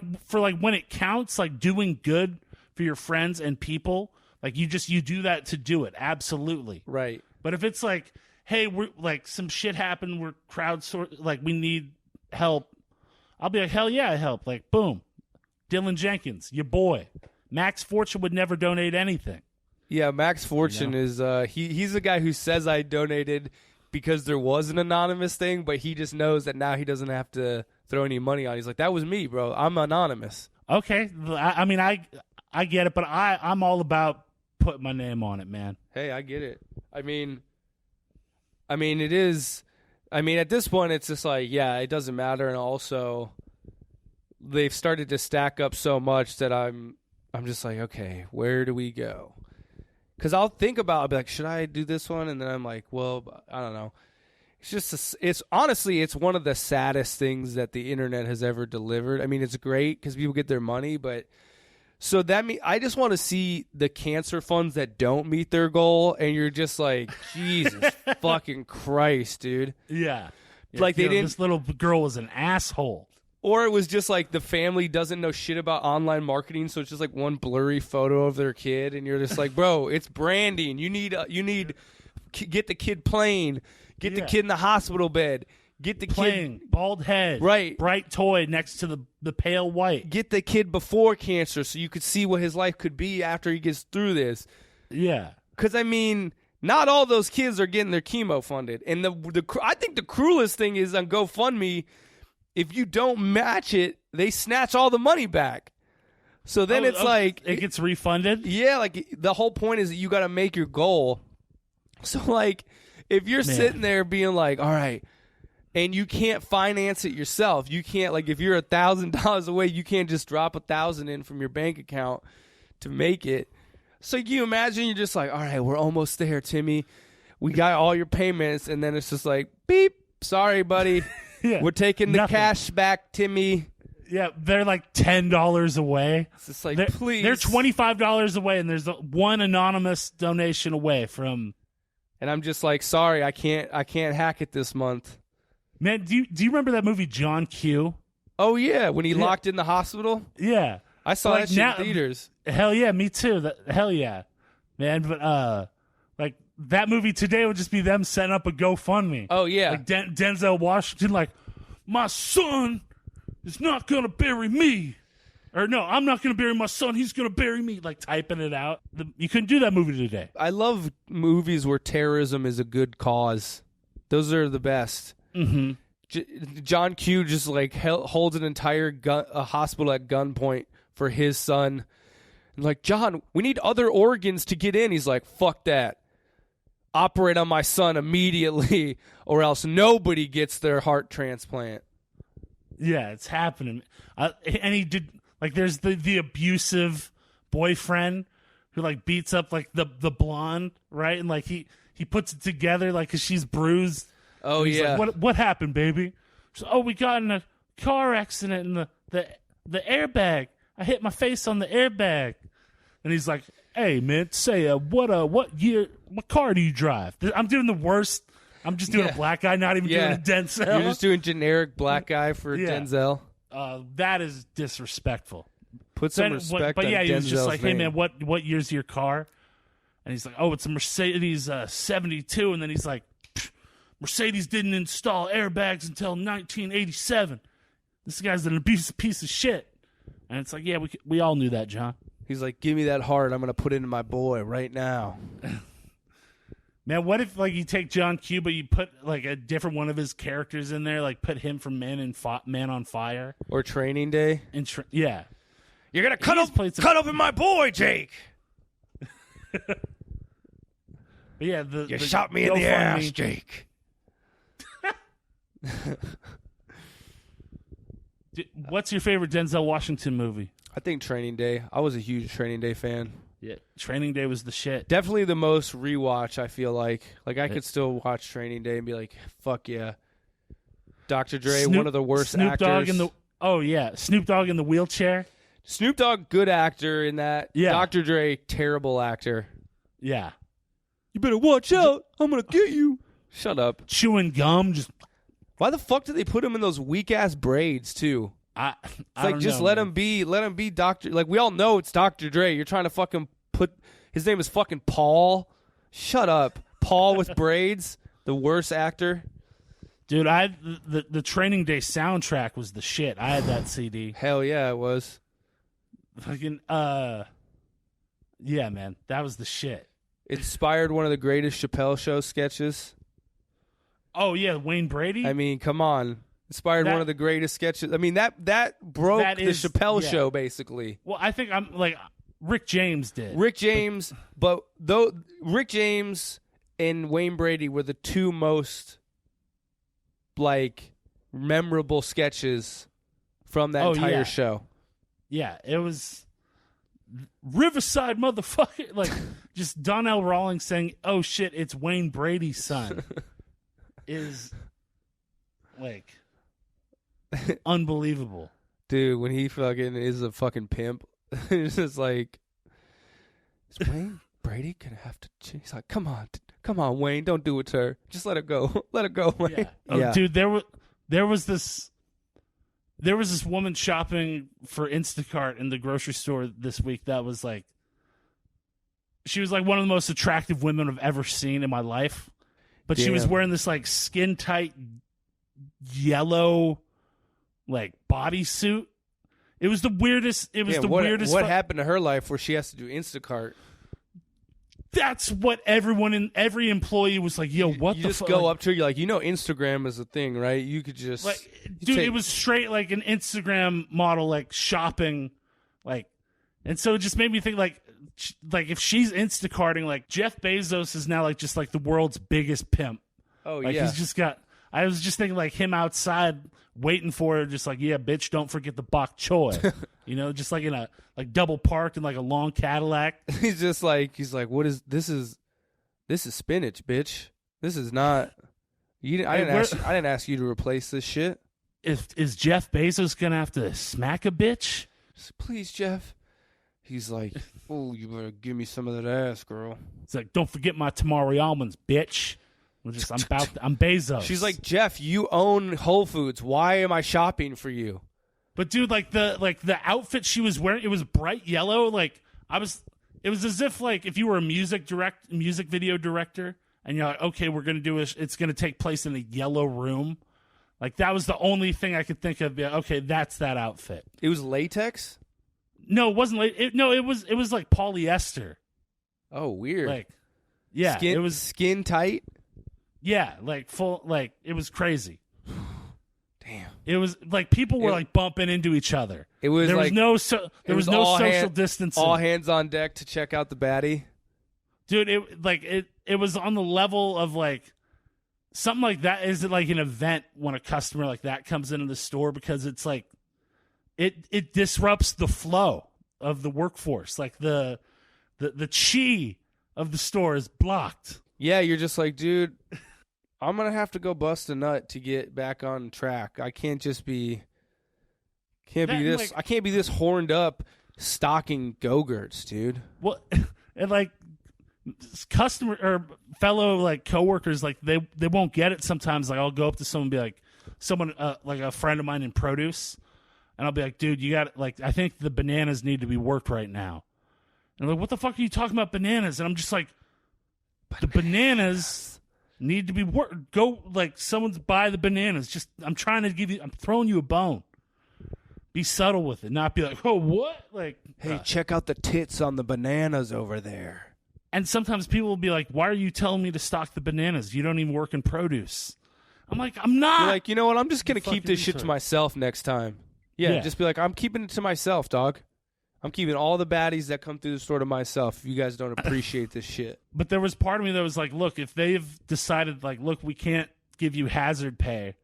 when it counts, like doing good for your friends and people, like you do that to do it. Absolutely. Right. But if it's like, hey, we're like some shit happened, we're crowdsourced, like we need help, I'll be like, hell yeah, I help. Like, boom, Dylan Jenkins, your boy. Max Fortune would never donate anything. Yeah, Max Fortune is he's the guy who says I donated because there was an anonymous thing, but he just knows that now he doesn't have to throw any money on. He's like, that was me, bro. I'm anonymous. Okay, I mean, I get it, but I'm all about putting my name on it, man. Hey, I get it. I mean, it is. I mean, at this point, it's just like, yeah, it doesn't matter, and also they've started to stack up so much that I'm just like, okay, where do we go? Because I'll think about, I'll be like, should I do this one? And then I'm like, well, I don't know. It's just, it's honestly, it's one of the saddest things that the internet has ever delivered. I mean, it's great because people get their money, but so that means I just want to see the cancer funds that don't meet their goal, and you're just like, Jesus fucking Christ, dude. Yeah. Like they didn't. This little girl was an asshole. Or it was just like the family doesn't know shit about online marketing, so it's just like one blurry photo of their kid, and you're just like, bro, it's branding. You need get the kid playing, get the kid in the hospital bed, get the playing, kid bald head, right, bright toy next to the pale white. Get the kid before cancer, so you could see what his life could be after he gets through this. Yeah, because I mean, not all those kids are getting their chemo funded, and I think the cruelest thing is on GoFundMe. If you don't match it, they snatch all the money back. So then it's like it gets refunded. Yeah, like the whole point is that you got to make your goal. So like if you're sitting there being like, all right, and you can't finance it yourself, you can't, like if you're $1,000 away, you can't just drop $1,000 in from your bank account to make it. So you imagine you're just like, all right, we're almost there, Timmy. We got all your payments, and then it's just like, beep, sorry, buddy. Yeah, we're taking the cash back, Timmy. Yeah, they're like $10 away. It's just like, please. They're $25 away, and there's one anonymous donation away from. And I'm just like, sorry, I can't hack it this month. Man, do you remember that movie John Q? Oh yeah, when he locked in the hospital. Yeah, I saw that shit in theaters. Hell yeah, me too. Hell yeah, man. But like that movie today would just be them setting up a GoFundMe. Oh yeah, like Denzel Washington, like my son is not gonna bury me, or no, I'm not gonna bury my son. He's gonna bury me. Like typing it out. You couldn't do that movie today. I love movies where terrorism is a good cause. Those are the best. Mm-hmm. John Q just like holds an entire hospital at gunpoint for his son. And like, John, we need other organs to get in. He's like, fuck that. Operate on my son immediately, or else nobody gets their heart transplant. Yeah, it's happening. And he did, like, there's the abusive boyfriend who like beats up like the blonde, right? And like he puts it together like 'cause she's bruised. Oh yeah. Like, what happened, baby? So, we got in a car accident and the airbag. I hit my face on the airbag. And he's like, "Hey man, say what car do you drive?" I'm doing the worst. I'm just doing a black guy, not even doing a Denzel. You're just doing generic black guy for Denzel. That is disrespectful. Put some respect on Denzel's he was just like, name. "Hey man, what year's your car?" And he's like, "Oh, it's a Mercedes 72." And then he's like, "Mercedes didn't install airbags until 1987. This guy's an abusive piece of shit." And it's like, yeah, we all knew that, John. He's like, "Give me that heart. I'm going to put it into my boy right now." Man, what if like you take John Q, but you put like a different one of his characters in there, like put him from Man on Fire or Training Day? Yeah. You're gonna cut open my boy, Jake. But yeah, you shot me in the ass, Jake. What's your favorite Denzel Washington movie? I think Training Day. I was a huge Training Day fan. Yeah, Training Day was the shit. Definitely the most rewatch, I feel like. Like, I could still watch Training Day and be like, fuck yeah. Dr. Dre, one of the worst Snoop Dogg actors. Snoop Dogg in the wheelchair. Snoop Dogg, good actor in that. Yeah. Dr. Dre, terrible actor. Yeah. You better watch out. I'm going to get you. Shut up. Chewing gum. Just Why the fuck did they put him in those weak-ass braids, too? It's like, just let him be Dr. Like, we all know it's Dr. Dre. You're trying to fucking his name is fucking Paul. Shut up. Paul with braids. The worst actor. Dude, the Training Day soundtrack was the shit. I had that CD. Hell yeah, it was. Fucking, yeah, man. That was the shit. It inspired one of the greatest Chappelle Show sketches. Oh, yeah, Wayne Brady? I mean, come on. Inspired one of the greatest sketches. I mean, that broke the Chappelle Show, basically. Well, I think Rick James did. Rick James, but Rick James and Wayne Brady were the two most, like, memorable sketches from that entire show. Yeah, it was Riverside motherfucker. Like, just Donnell Rawlings saying, oh, shit, it's Wayne Brady's son. Is, like, unbelievable. Dude, when he fucking is a fucking pimp, it's just like, is Wayne Brady gonna have to change? He's like, come on, Wayne, don't do it to her. Just let her go. Let her go, Wayne. Yeah. Oh, dude, there was this woman shopping for Instacart in the grocery store this week that was like, she was like one of the most attractive women I've ever seen in my life. But she was wearing this like skin tight yellow like bodysuit. It was the weirdest. It was the weirdest. What happened to her life where she has to do Instacart? That's what every employee was like. Yo, what you the just fuck? go up to her, you're like, Instagram is a thing, right? You could just dude. It was straight like an Instagram model, like shopping, like, and so it just made me think like if she's Instacarting, like Jeff Bezos is now like just like the world's biggest pimp. Oh like, yeah, he's just got. I was just thinking like him outside waiting for her, just like, yeah, bitch, don't forget the bok choy. Just like in a like double parked in like a long Cadillac. he's like, what is this? Is spinach, bitch? This is not. I didn't ask you to replace this shit. Is Jeff Bezos gonna have to smack a bitch? Please, Jeff. He's like, oh, you better give me some of that ass, girl. It's like, don't forget my tamari almonds, bitch. I'm Bezos. She's like, Jeff, you own Whole Foods. Why am I shopping for you? But dude, like the outfit she was wearing, it was bright yellow. Like it was as if like if you were a music video director and you're like, okay, we're gonna do it's gonna take place in a yellow room. Like that was the only thing I could think of. Yeah, okay, that's that outfit. It was latex. No, it wasn't. It was like polyester. Oh, weird. Like, yeah, it was skin tight. Yeah, like full. Like it was crazy. Damn. It was like people were like bumping into each other. It was there like, was no social distancing. All hands on deck to check out the baddie. Dude, it was on the level of like something like that. Is it like an event when a customer like that comes into the store because it's like. It disrupts the flow of the workforce. Like the chi of the store is blocked. Yeah, you're just like, dude, I'm gonna have to go bust a nut to get back on track. I can't just be this. I can't be this horned up stocking Go-Gurts, dude. Well, and like customer or fellow like coworkers, like they won't get it sometimes. Like I'll go up to someone and be like, like a friend of mine in produce. And I'll be like, dude, you got like, I think the bananas need to be worked right now. And I'm like, what the fuck are you talking about bananas? And I'm just like, the bananas need to be worked. Go, like, someone's buy the bananas. I'm throwing you a bone. Be subtle with it. Not be like, oh, what? Like, hey, check out the tits on the bananas over there. And sometimes people will be like, why are you telling me to stock the bananas? You don't even work in produce. I'm like, I'm not. You're like, you know what? I'm just going to keep this shit to myself next time. Yeah, just be like, I'm keeping it to myself, dog. I'm keeping all the baddies that come through the store to myself. If you guys don't appreciate this shit. But there was part of me that was like, look, if they've decided, like, look, we can't give you hazard pay,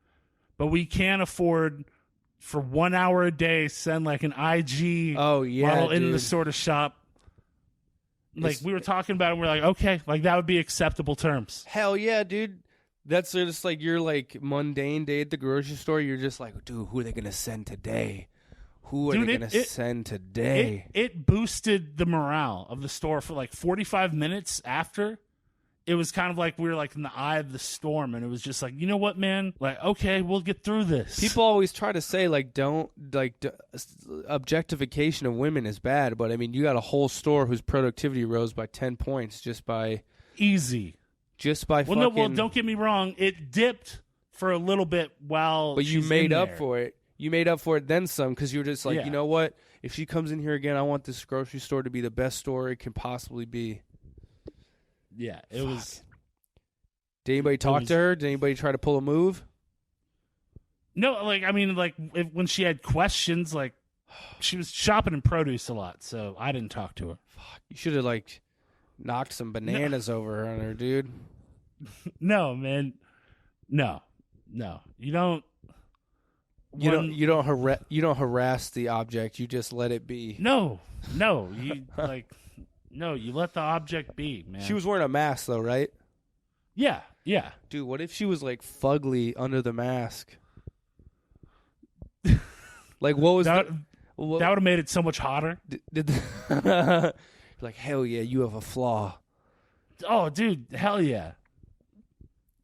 but we can afford for 1 hour a day send like an IG model in the sort of shop. Like we were talking about it, and we're like, okay, like that would be acceptable terms. Hell yeah, dude. That's just like your like mundane day at the grocery store. You're just like, dude, who are they gonna send today? Who are they going to send today? It boosted the morale of the store for like 45 minutes after. It was kind of like we were like in the eye of the storm, and it was just like, you know what, man? Like, okay, we'll get through this. People always try to say, like, objectification of women is bad, but I mean, you got a whole store whose productivity rose by 10 points just by... Easy. Just by well, fucking... Well, don't get me wrong. It dipped for a little bit while But you made up for it. You made up for it then some because you were just like, you know what? If she comes in here again, I want this grocery store to be the best store it can possibly be. Yeah, it was. Did anybody talk to her? Did anybody try to pull a move? No, like, I mean, like, when she had questions, like, she was shopping in produce a lot, so I didn't talk to her. Fuck, you should have, like, knocked some bananas over on her, dude. No, man. No. You don't. You don't harass the object. You just let it be. No. You like, no. You let the object be, man. She was wearing a mask though, right? Yeah. Dude, what if she was like fugly under the mask? Like, what was that? That would have made it so much hotter. Like, hell yeah, you have a flaw. Oh, dude, hell yeah.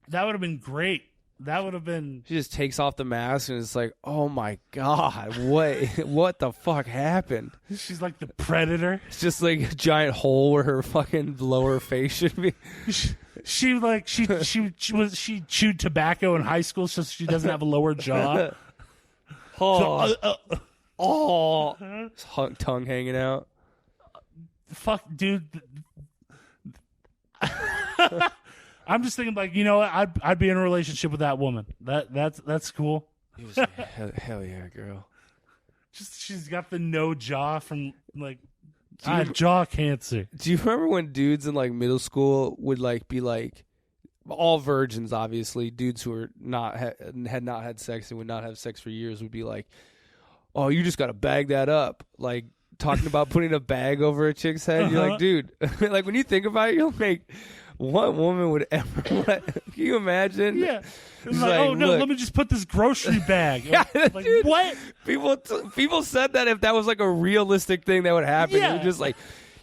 That would have been great. That would have been... She just takes off the mask and it's like, oh my God, what the fuck happened? She's like the Predator. It's just like a giant hole where her fucking lower face should be. She chewed tobacco in high school so she doesn't have a lower jaw. Tongue hanging out. Fuck, dude. I'm just thinking, like, you know what? I'd be in a relationship with that woman. That's cool. He was like, hell yeah, girl. Just she's got the no jaw from like jaw cancer. Do you remember when dudes in like middle school would like be like, all virgins, obviously, dudes who were had not had sex and would not have sex for years would be like, oh, you just got to bag that up, like talking about putting a bag over a chick's head. You're like, dude, like when you think about it, you're like, what woman would ever can you imagine? Yeah. It's like, oh, no, let me just put this grocery bag. Yeah, like, dude, what? People said that if that was like a realistic thing that would happen. Yeah. It was just like,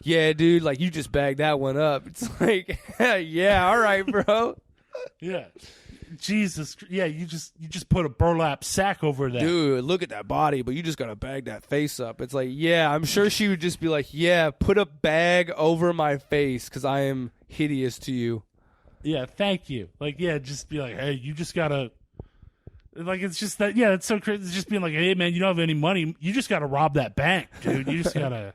yeah, dude, like you just bagged that one up. It's like, yeah, all right, bro. Yeah. Jesus. Yeah, you just put a burlap sack over that. Dude, look at that body, but you just got to bag that face up. It's like, yeah, I'm sure she would just be like, yeah, put a bag over my face because I am hideous to you. Yeah, thank you. Like, yeah, just be like, hey, you just got to, like, it's just that, yeah, it's so crazy. It's just being like, hey, man, you don't have any money. You just got to rob that bank, dude. You just got to,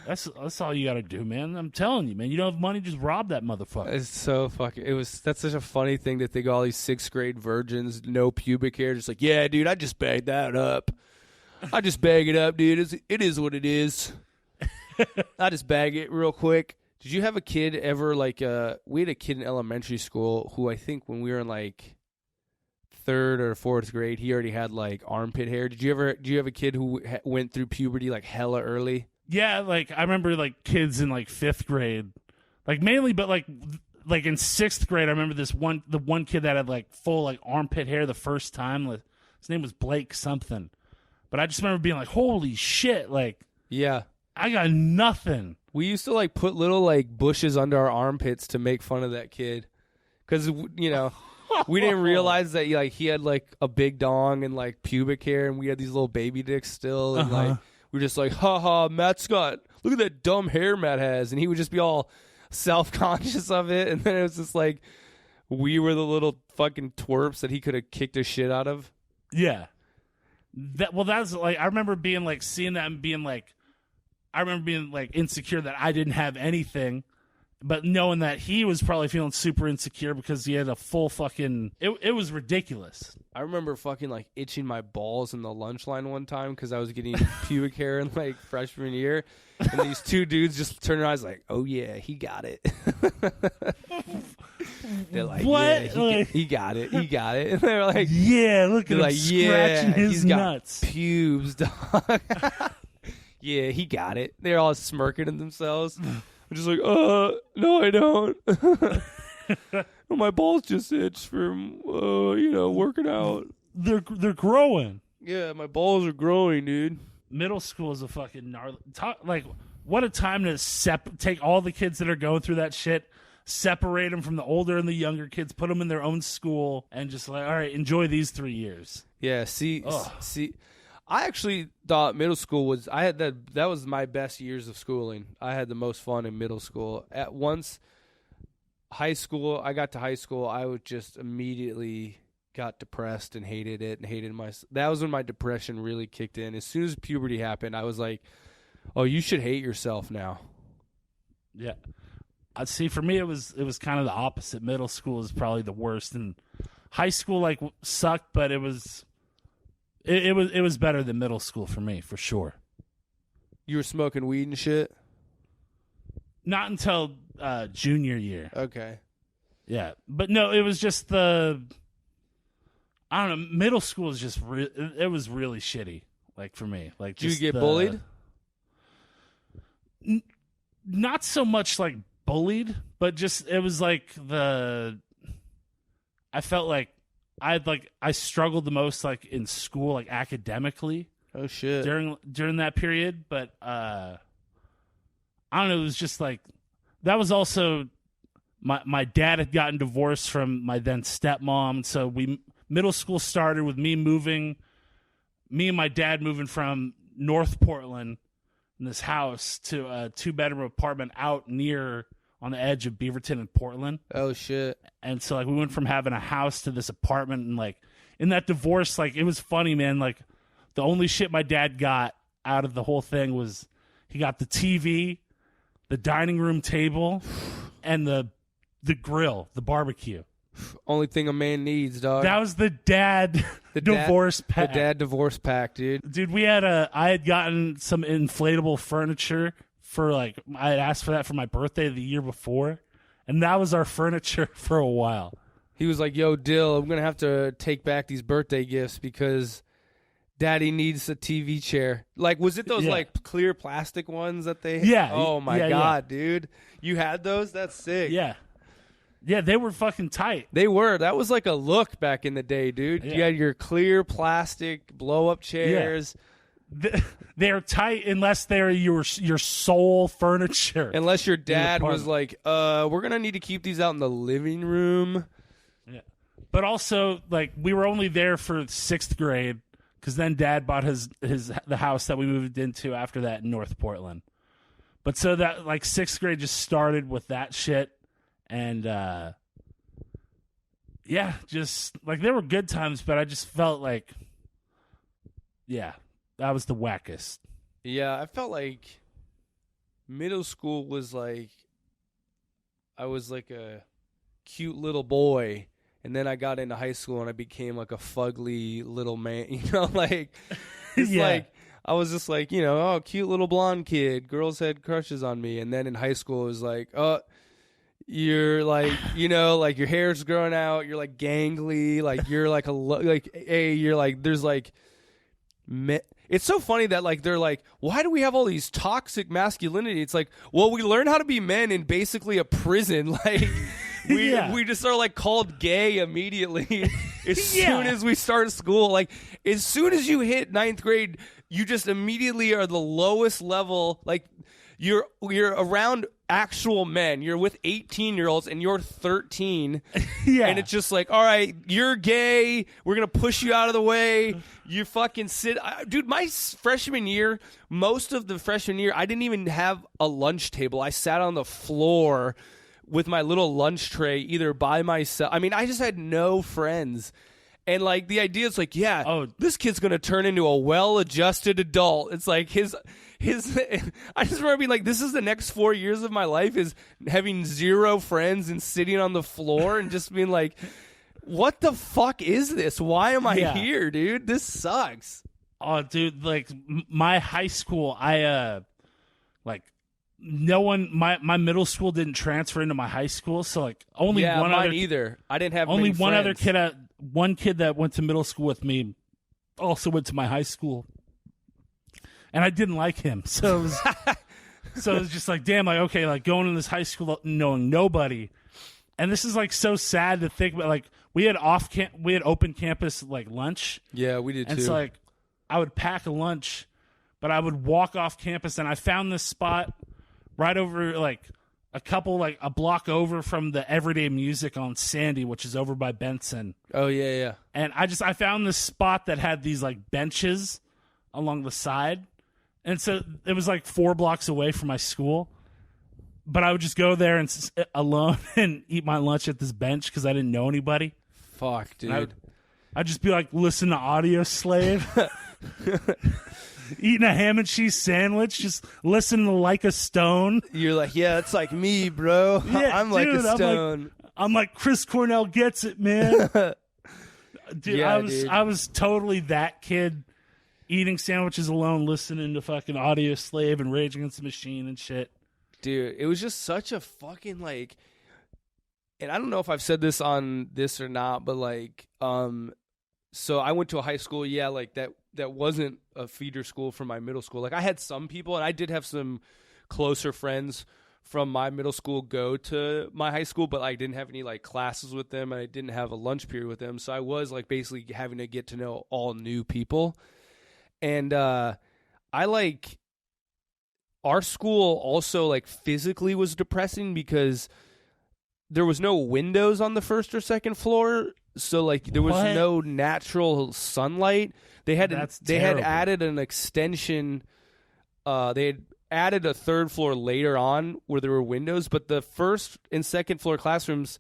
that's all you got to do, man. I'm telling you, man, you don't have money, just rob that motherfucker. It's so fucking, that's such a funny thing to think all these 6th grade virgins, no pubic hair, just like, yeah, dude, I just bagged that up. I just bag it up, dude. It is what it is. I just bag it real quick. Did you have a kid ever, like, we had a kid in elementary school who I think when we were in, like, 3rd or 4th grade, he already had, like, armpit hair. Do you have a kid who went through puberty, like, hella early? Yeah, like, I remember, like, kids in, like, 5th grade. Like, mainly, but, like in 6th grade, I remember the one kid that had, like, full, like, armpit hair the first time. His name was Blake something. But I just remember being like, holy shit, like, yeah, I got nothing. We used to, like, put little, like, bushes under our armpits to make fun of that kid. Because, you know, we didn't realize that, like, he had, like, a big dong and, like, pubic hair, and we had these little baby dicks still. And, like, we were just like, ha, Matt's got, look at that dumb hair Matt has. And he would just be all self-conscious of it. And then it was just like, we were the little fucking twerps that he could have kicked a shit out of. Yeah. That's, like, I remember being, like, seeing that and being, like, I remember being, like, insecure that I didn't have anything, but knowing that he was probably feeling super insecure because he had a full fucking... It was ridiculous. I remember fucking like itching my balls in the lunch line one time because I was getting pubic hair in like freshman year, and these two dudes just turned around, like, "Oh yeah, he got it." They're like, "What? Yeah, he got it, he got it." And they're like, "Yeah, look at him scratching his he's nuts, got pubes, dog." Yeah, he got it. They're all smirking at themselves. I'm just like, no, I don't. My balls just itch from, working out. They're growing. Yeah, my balls are growing, dude. Middle school is a fucking gnarly. What a time to take all the kids that are going through that shit, separate them from the older and the younger kids, put them in their own school, and just like, all right, enjoy these 3 years. Yeah, see, I actually thought middle school was, that was my best years of schooling. I had the most fun in middle school. At once, high school, I got to high school, I would just immediately got depressed and hated it and hated that was when my depression really kicked in. As soon as puberty happened, I was like, oh, you should hate yourself now. Yeah. See, for me, it was kind of the opposite. Middle school is probably the worst, and high school like sucked, but it was better than middle school for me, for sure. You were smoking weed and shit? Not until junior year. Okay. Yeah, but no, it was just I don't know. Middle school is just it was really shitty. Like for me, like did you get bullied? Not so much like bullied, but just it was like I felt like I struggled the most like in school, like academically. Oh shit. During that period, but I don't know. It was just like that was also my dad had gotten divorced from my then stepmom, so middle school started with me and my dad moving from North Portland in this house to a 2-bedroom apartment out near on the edge of Beaverton and Portland. Oh shit. And so like we went from having a house to this apartment, and like in that divorce, like it was funny, man. Like the only shit my dad got out of the whole thing was he got the TV, the dining room table, and the grill, the barbecue. Only thing a man needs, dog. That was the dad divorce pack. The dad divorce pack, dude. Dude, I had gotten some inflatable furniture for like, I had asked for that for my birthday the year before, and that was our furniture for a while. He was like, yo, Dill, I'm going to have to take back these birthday gifts because Daddy needs a TV chair. Like, was it those like clear plastic ones that they? Yeah. Oh my God, dude. You had those? That's sick. Yeah. Yeah, they were fucking tight. They were. That was like a look back in the day, dude. Yeah. You had your clear plastic blow-up chairs. Yeah. They're tight unless they're your sole furniture. Unless your dad was like, we're going to need to keep these out in the living room. Yeah. But also, like, we were only there for 6th grade because then Dad bought the house that we moved into after that in North Portland. But so that, like, 6th grade just started with that shit. And, just, like, there were good times, but I just felt like, that was the wackest. Yeah, I felt like middle school was like, I was like a cute little boy, and then I got into high school and I became like a fugly little man, like, it's like, I was just like, oh, cute little blonde kid, girls had crushes on me, and then in high school it was like, oh, you're like, like your hair's growing out, you're like gangly, like you're like you're like, there's like, it's so funny that like they're like, why do we have all these toxic masculinity? It's like, well, we learn how to be men in basically a prison. Like we just are like called gay immediately as soon as we start school. Like as soon as you hit 9th grade, you just immediately are the lowest level. Like you're around actual men. You're with 18-year-olds and you're 13. And it's just like, all right, you're gay. We're going to push you out of the way. You fucking sit. Dude, my freshman year, most of the freshman year, I didn't even have a lunch table. I sat on the floor with my little lunch tray either by myself. I mean, I just had no friends. And, like, the idea is, like, this kid's going to turn into a well-adjusted adult. It's like his I just remember being like, this is the next 4 years of my life is having zero friends and sitting on the floor and just being like, what the fuck is this? Why am I here, dude? This sucks. Oh, dude, like my high school, no one, my middle school didn't transfer into my high school, so like only one mine other either. I didn't have only many one friends. other kid. One kid that went to middle school with me also went to my high school, and I didn't like him. So it was just like, damn, like okay, like going in this high school knowing nobody, and this is like so sad to think about. Like we had open campus like lunch. Yeah, we did and too. So like I would pack a lunch, but I would walk off campus, and I found this spot right over like a block over from the Everyday Music on Sandy, which is over by Benson. Oh yeah. And I found this spot that had these like benches along the side. And so it was like 4 blocks away from my school. But I would just go there and alone and eat my lunch at this bench because I didn't know anybody. Fuck, dude. I'd just be like, listen to Audio Slave. Eating a ham and cheese sandwich, just listening to Like a Stone. You're like, yeah, it's like me, bro. Yeah, I'm like a stone. I'm like Chris Cornell gets it, man. Dude, Yeah, I was totally that kid eating sandwiches alone, listening to fucking Audio Slave and Rage Against the Machine and shit. Dude, it was just such a fucking like, and I don't know if I've said this on this or not, but like, so I went to a high school, like that wasn't a feeder school for my middle school. Like I had some people, and I did have some closer friends from my middle school go to my high school, but I didn't have any like classes with them, and I didn't have a lunch period with them. So I was like basically having to get to know all new people. And I like our school also like physically was depressing because there was no windows on the first or second floor. So like there was no natural sunlight. They had added an extension. They had added a third floor later on where there were windows, but the first and second floor classrooms,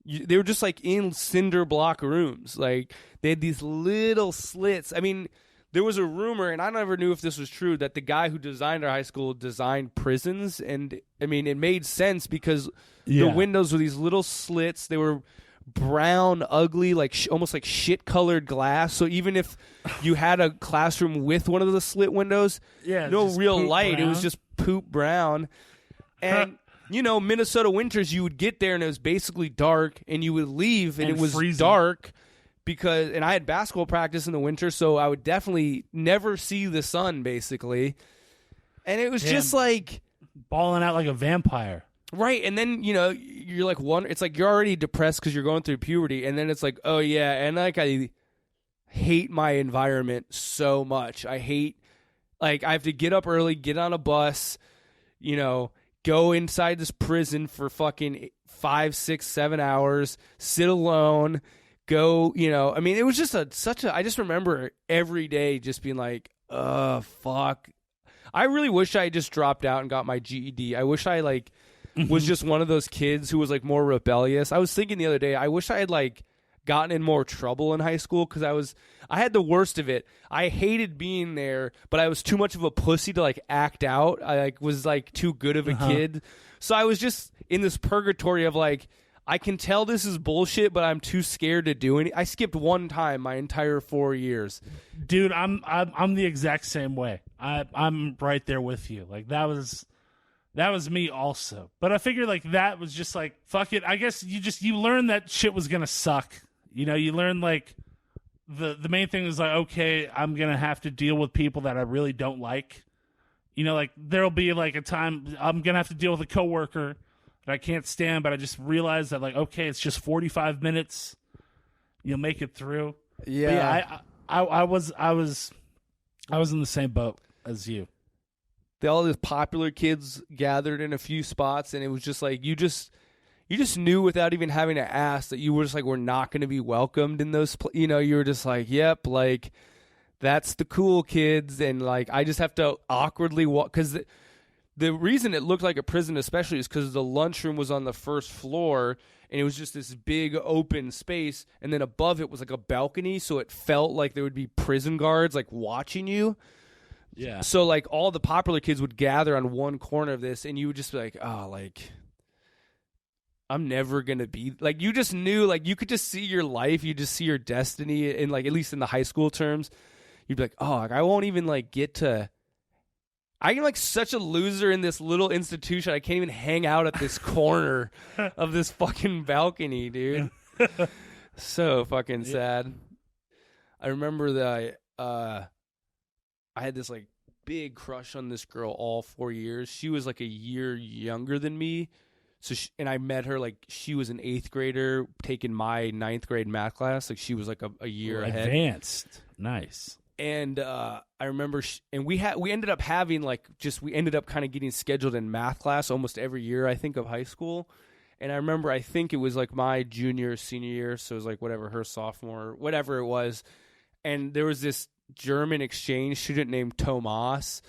they were just like in cinder block rooms. Like they had these little slits. I mean, there was a rumor, and I never knew if this was true, that the guy who designed our high school designed prisons. And I mean, it made sense because the windows were these little slits. They were brown, ugly, like almost like shit-colored glass. So even if you had a classroom with one of the slit windows, no real light. Brown. It was just poop brown. And Minnesota winters, you would get there and it was basically dark, and you would leave and it was freezing. Dark and I had basketball practice in the winter, so I would definitely never see the sun basically. And it was just like balling out like a vampire. Right, and then, you're like it's like you're already depressed because you're going through puberty, and then it's like, oh yeah, and like I hate my environment so much. I hate, like, I have to get up early, get on a bus, go inside this prison for fucking 5, 6, 7 hours, sit alone, go, I mean, it was just I just remember every day just being like, fuck. I really wish I had just dropped out and got my GED. I wish I, like, was just one of those kids who was like more rebellious. I was thinking the other day, I wish I had like gotten in more trouble in high school because I had the worst of it. I hated being there, but I was too much of a pussy to like act out. I like was like too good of a kid. So I was just in this purgatory of like, I can tell this is bullshit, but I'm too scared to do any. I skipped one time my entire 4 years. Dude, I'm the exact same way. I'm right there with you. Like that was me also. But I figured like that was just like, fuck it. I guess you learn that shit was going to suck. You learn like the main thing is like, okay, I'm going to have to deal with people that I really don't like. Like there'll be like a time I'm going to have to deal with a coworker that I can't stand, but I just realized that like, okay, it's just 45 minutes. You'll make it through. Yeah. I was in the same boat as you. All these popular kids gathered in a few spots, and it was just like you just knew without even having to ask that you were just like, we're not going to be welcomed in those. You were just like, yep, like that's the cool kids, and like I just have to awkwardly walk because the reason it looked like a prison, especially, is because the lunchroom was on the first floor, and it was just this big open space, and then above it was like a balcony, so it felt like there would be prison guards like watching you. Yeah. So, like, all the popular kids would gather on one corner of this, and you would just be like, oh, like, I'm never going to be like, you just knew, like, you could just see your life. You just see your destiny in, like, at least in the high school terms. You'd be like, oh, like, I won't even like get to, I'm like such a loser in this little institution. I can't even hang out at this corner of this fucking balcony, dude. So fucking sad. I remember that I had this like big crush on this girl all 4 years. She was like a year younger than me. So and I met her like she was an 8th grader taking my 9th grade math class. Like she was like a year ahead. Advanced. Nice. And I remember, and we ended up having like we ended up kind of getting scheduled in math class almost every year, I think, of high school. And I remember, I think it was like my junior, senior year, so it was like whatever, her sophomore, whatever it was. And there was this German exchange student named Tomas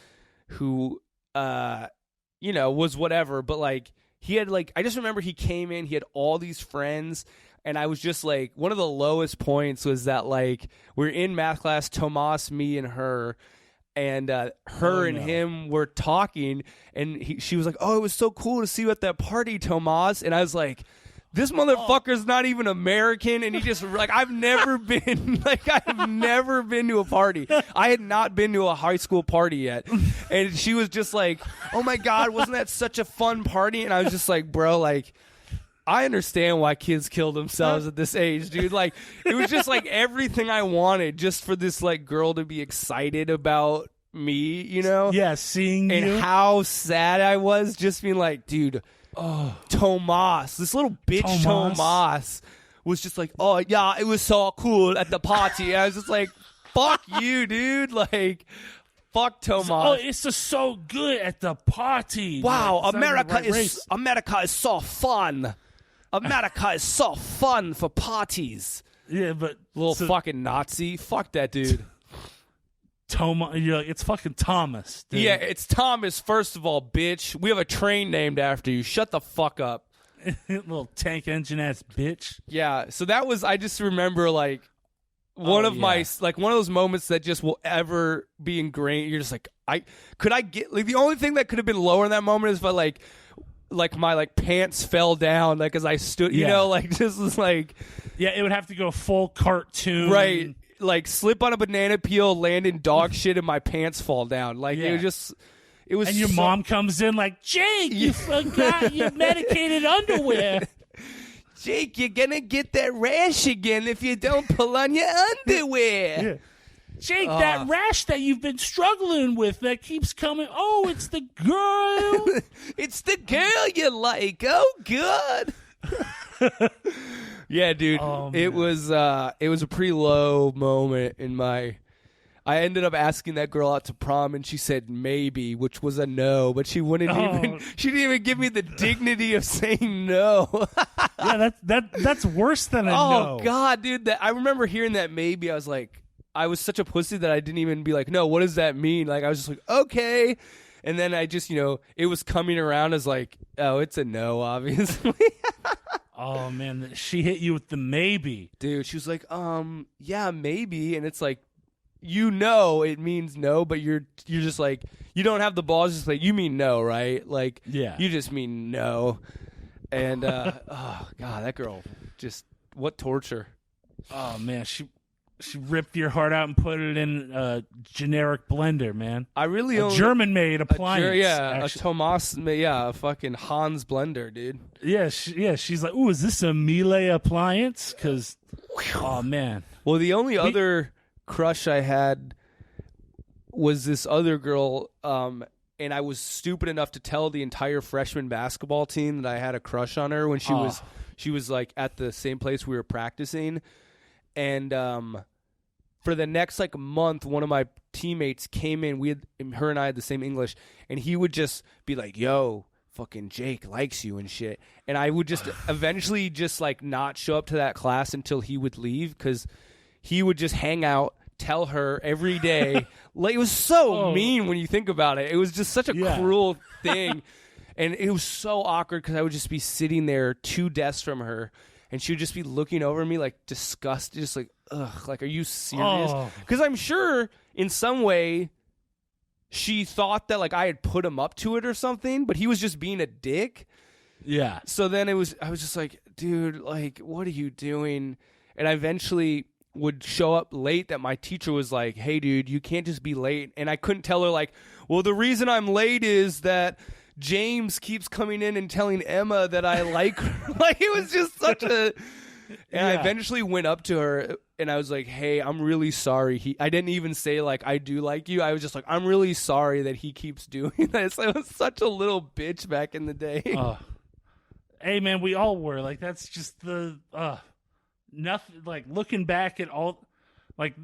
who, was whatever, but like he had like, I just remember he came in, he had all these friends. And I was just like, one of the lowest points was that like we're in math class, Tomas, me, and her, and him were talking, and she was like, "Oh, it was so cool to see you at that party, Tomas." And I was like, "This motherfucker's not even American," and he just like, I've never been to a party. I had not been to a high school party yet, and she was just like, "Oh my God, wasn't that such a fun party?" And I was just like, "Bro, like." I understand why kids kill themselves at this age, dude. Like, it was just like everything I wanted just for this like girl to be excited about me, you know? Yeah, seeing you. And how sad I was just being like, dude, Tomas, this little bitch Tomas was just like, oh, yeah, it was so cool at the party. And I was just like, fuck you, dude. Like, fuck Tomas. Oh, it's just so good at the party. Wow, like, America is so fun. America is so fun for parties. Yeah, but little fucking Nazi. Fuck that dude. You're like, it's fucking Thomas, dude. Yeah, it's Thomas, first of all, bitch. We have a train named after you. Shut the fuck up. Little tank engine ass bitch. Yeah, so that was, I just remember like one of those moments that just will ever be ingrained. You're just like, the only thing that could have been lower in that moment is if I like my like pants fell down like as I stood, you know, like just was like, yeah, it would have to go full cartoon, right? Like slip on a banana peel, land in dog shit, and my pants fall down. Like it was just, it was. And your mom comes in like, Jake, you forgot your medicated underwear. Jake, you're gonna get that rash again if you don't pull on your underwear. Yeah. Jake, that rash that you've been struggling with that keeps coming. Oh, it's the girl. It's the girl you like. Oh, good. Yeah, dude. Oh, it was a pretty low moment in my. I ended up asking that girl out to prom, and she said maybe, which was a no. But she wouldn't even. She didn't even give me the dignity of saying no. Yeah, that's worse than a no. Oh God, dude! I remember hearing that maybe. I was like. I was such a pussy that I didn't even be like, no, what does that mean? Like, I was just like, okay. And then I just, it was coming around as like, oh, it's a no, obviously. Oh, man. She hit you with the maybe. Dude, she was like, yeah, maybe. And it's like, it means no, but you're just like, you don't have the balls. Just like, you mean no, right? Like, yeah. You just mean no. And, oh, God, that girl, just, what torture. Oh, man. She ripped your heart out and put it in a generic blender, man. I really a German-made appliance. A Tomas, a fucking Hans blender, dude. Yeah, she's like, ooh, is this a Miele appliance? Because, oh, man. Well, the only other crush I had was this other girl, and I was stupid enough to tell the entire freshman basketball team that I had a crush on her when she was like at the same place we were practicing. And for the next like month, one of my teammates came in. Her and I had the same English, and he would just be like, "Yo, fucking Jake likes you and shit." And I would just eventually just like not show up to that class until he would leave because he would just hang out, tell her every day. Like it was so mean when you think about it. It was just such a cruel thing, and it was so awkward because I would just be sitting there 2 desks from her. And she would just be looking over me like disgusted, just like, ugh, like, are you serious? Because I'm sure in some way she thought that like I had put him up to it or something, but he was just being a dick. Yeah. So then I was just like, dude, like, what are you doing? And I eventually would show up late that my teacher was like, hey, dude, you can't just be late. And I couldn't tell her, like, well, the reason I'm late is that James keeps coming in and telling Emma that I like her. Like, it was just such a... And I eventually went up to her and I was like, hey, I'm really sorry. I didn't even say, like, I do like you. I was just like, I'm really sorry that he keeps doing this. I was such a little bitch back in the day. Hey, man, we all were. Like, that's just the... nothing, like, looking back at all... Like,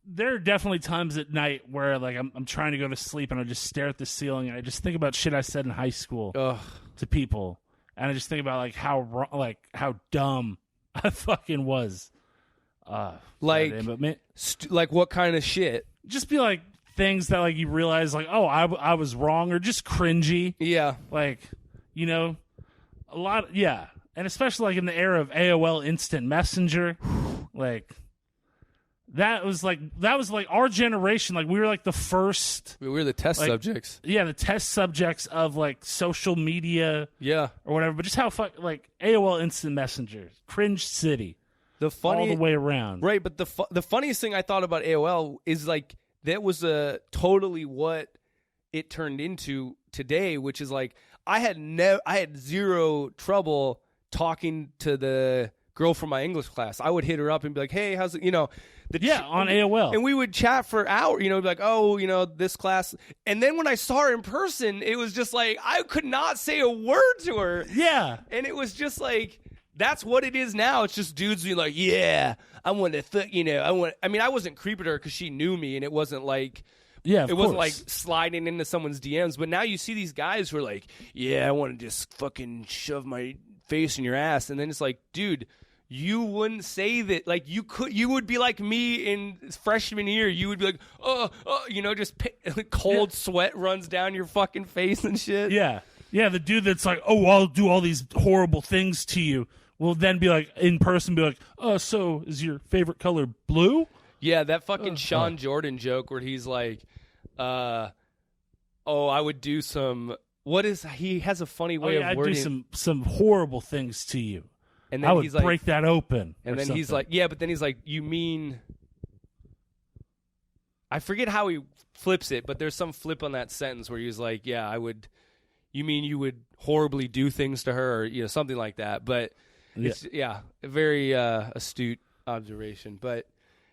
there are definitely times at night where, like, I'm trying to go to sleep and I just stare at the ceiling and I just think about shit I said in high school to people. And I just think about, like, how dumb I fucking was. Like what kind of shit? Just be like things that like you realize like, oh, I was wrong, or just cringy. Yeah. Like, you know, a lot. Yeah. And especially like in the era of AOL Instant Messenger, like that was like our generation. Like we were like the first. We were the test subjects. Yeah, the test subjects of like social media. Yeah. Or whatever. But just how like AOL Instant Messenger, cringe city. All the way around. Right, but the funniest thing I thought about AOL is like that was totally what it turned into today, which is like I had zero trouble talking to the girl from my English class. I would hit her up and be like, "Hey, how's it?" You know, on AOL, and we would chat for hours. You know, be like, "Oh, you know, this class." And then when I saw her in person, it was just like I could not say a word to her. Yeah, and it was just like. That's what it is now. It's just dudes being like, yeah, I want to, I mean, I wasn't creeping her because she knew me, and it wasn't like, wasn't like sliding into someone's DMs. But now you see these guys who are like, yeah, I want to just fucking shove my face in your ass, and then it's like, dude, you wouldn't say that. Like you would be like me in freshman year. You would be like, just cold sweat runs down your fucking face and shit. Yeah, yeah. The dude that's like, oh, I'll do all these horrible things to you. Will then be like in person, be like, "Oh, so is your favorite color blue?" Yeah, that fucking Sean Jordan joke where he's like, I would do some." What is he has a funny way of wording? I'd do some horrible things to you, and then I would break that open. And then he's like, "Yeah," but then he's like, "You mean?" I forget how he flips it, but there's some flip on that sentence where he's like, "Yeah, I would." You mean you would horribly do things to her, or something like that, but. It's, a very astute observation. But,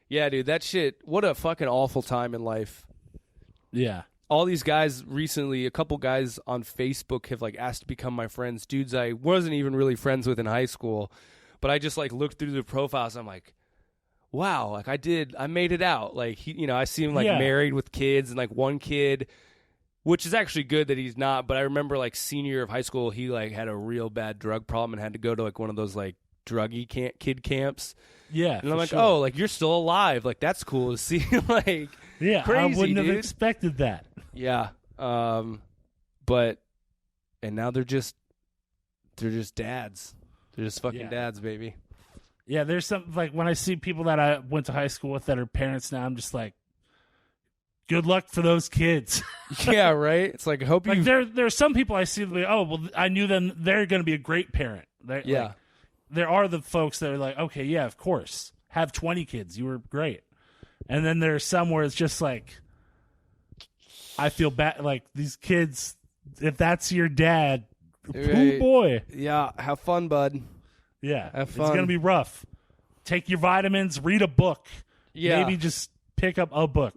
yeah, dude, that shit, what a fucking awful time in life. Yeah. All these guys recently, a couple guys on Facebook have, like, asked to become my friends. Dudes I wasn't even really friends with in high school. But I just, like, looked through the profiles. I'm like, wow, like, I made it out. Like, I see him, like, married with kids and, like, one kid. Which is actually good that he's not, but I remember, like, senior year of high school, he, like, had a real bad drug problem and had to go to, like, one of those, like, druggy kid camps. Yeah, and I'm like, oh, like, you're still alive. Like, that's cool to see. Like, yeah, crazy, I wouldn't dude. have expected that. Yeah. And now they're just dads. They're just fucking dads, baby. Yeah, there's some, like, when I see people that I went to high school with that are parents now, I'm just like, good luck for those kids. Yeah, right? It's like, I hope you... Like, there are some people I see, like, oh, well, I knew them. They're going to be a great parent. Like, there are the folks that are like, okay, yeah, of course. Have 20 kids. You were great. And then there's some where it's just like, I feel bad. Like, these kids, if that's your dad, oh, boy. Yeah, have fun, bud. Yeah. Have fun. It's going to be rough. Take your vitamins, read a book. Yeah. Maybe just pick up a book.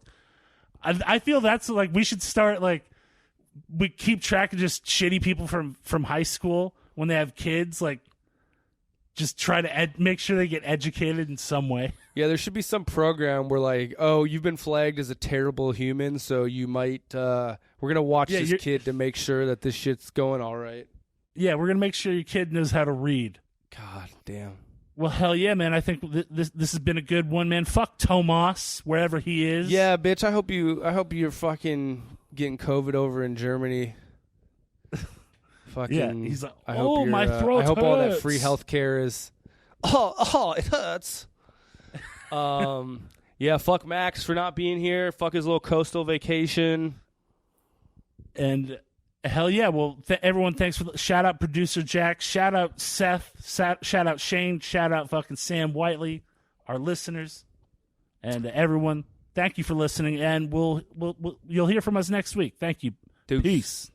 I feel that's like we should start like we keep track of just shitty people from high school when they have kids, like just try to make sure they get educated in some way. Yeah, there should be some program where like, oh, you've been flagged as a terrible human, so you might we're gonna watch this kid to make sure that this shit's going all right. Yeah, we're gonna make sure your kid knows how to read. God damn. Well, hell yeah, man. I think this has been a good one, man. Fuck Tomas, wherever he is. Yeah, bitch, I hope you're fucking getting COVID over in Germany. Fucking, yeah, he's like, my throat I hope hurts. all that free healthcare is, it hurts. Yeah, fuck Max for not being here. Fuck his little coastal vacation. And Hell yeah. Well, everyone, thanks for shout out producer Jack, shout out Seth, shout out Shane, shout out fucking Sam Whiteley, our listeners, and everyone. Thank you for listening, and you'll hear from us next week. Thank you. Deuce. Peace.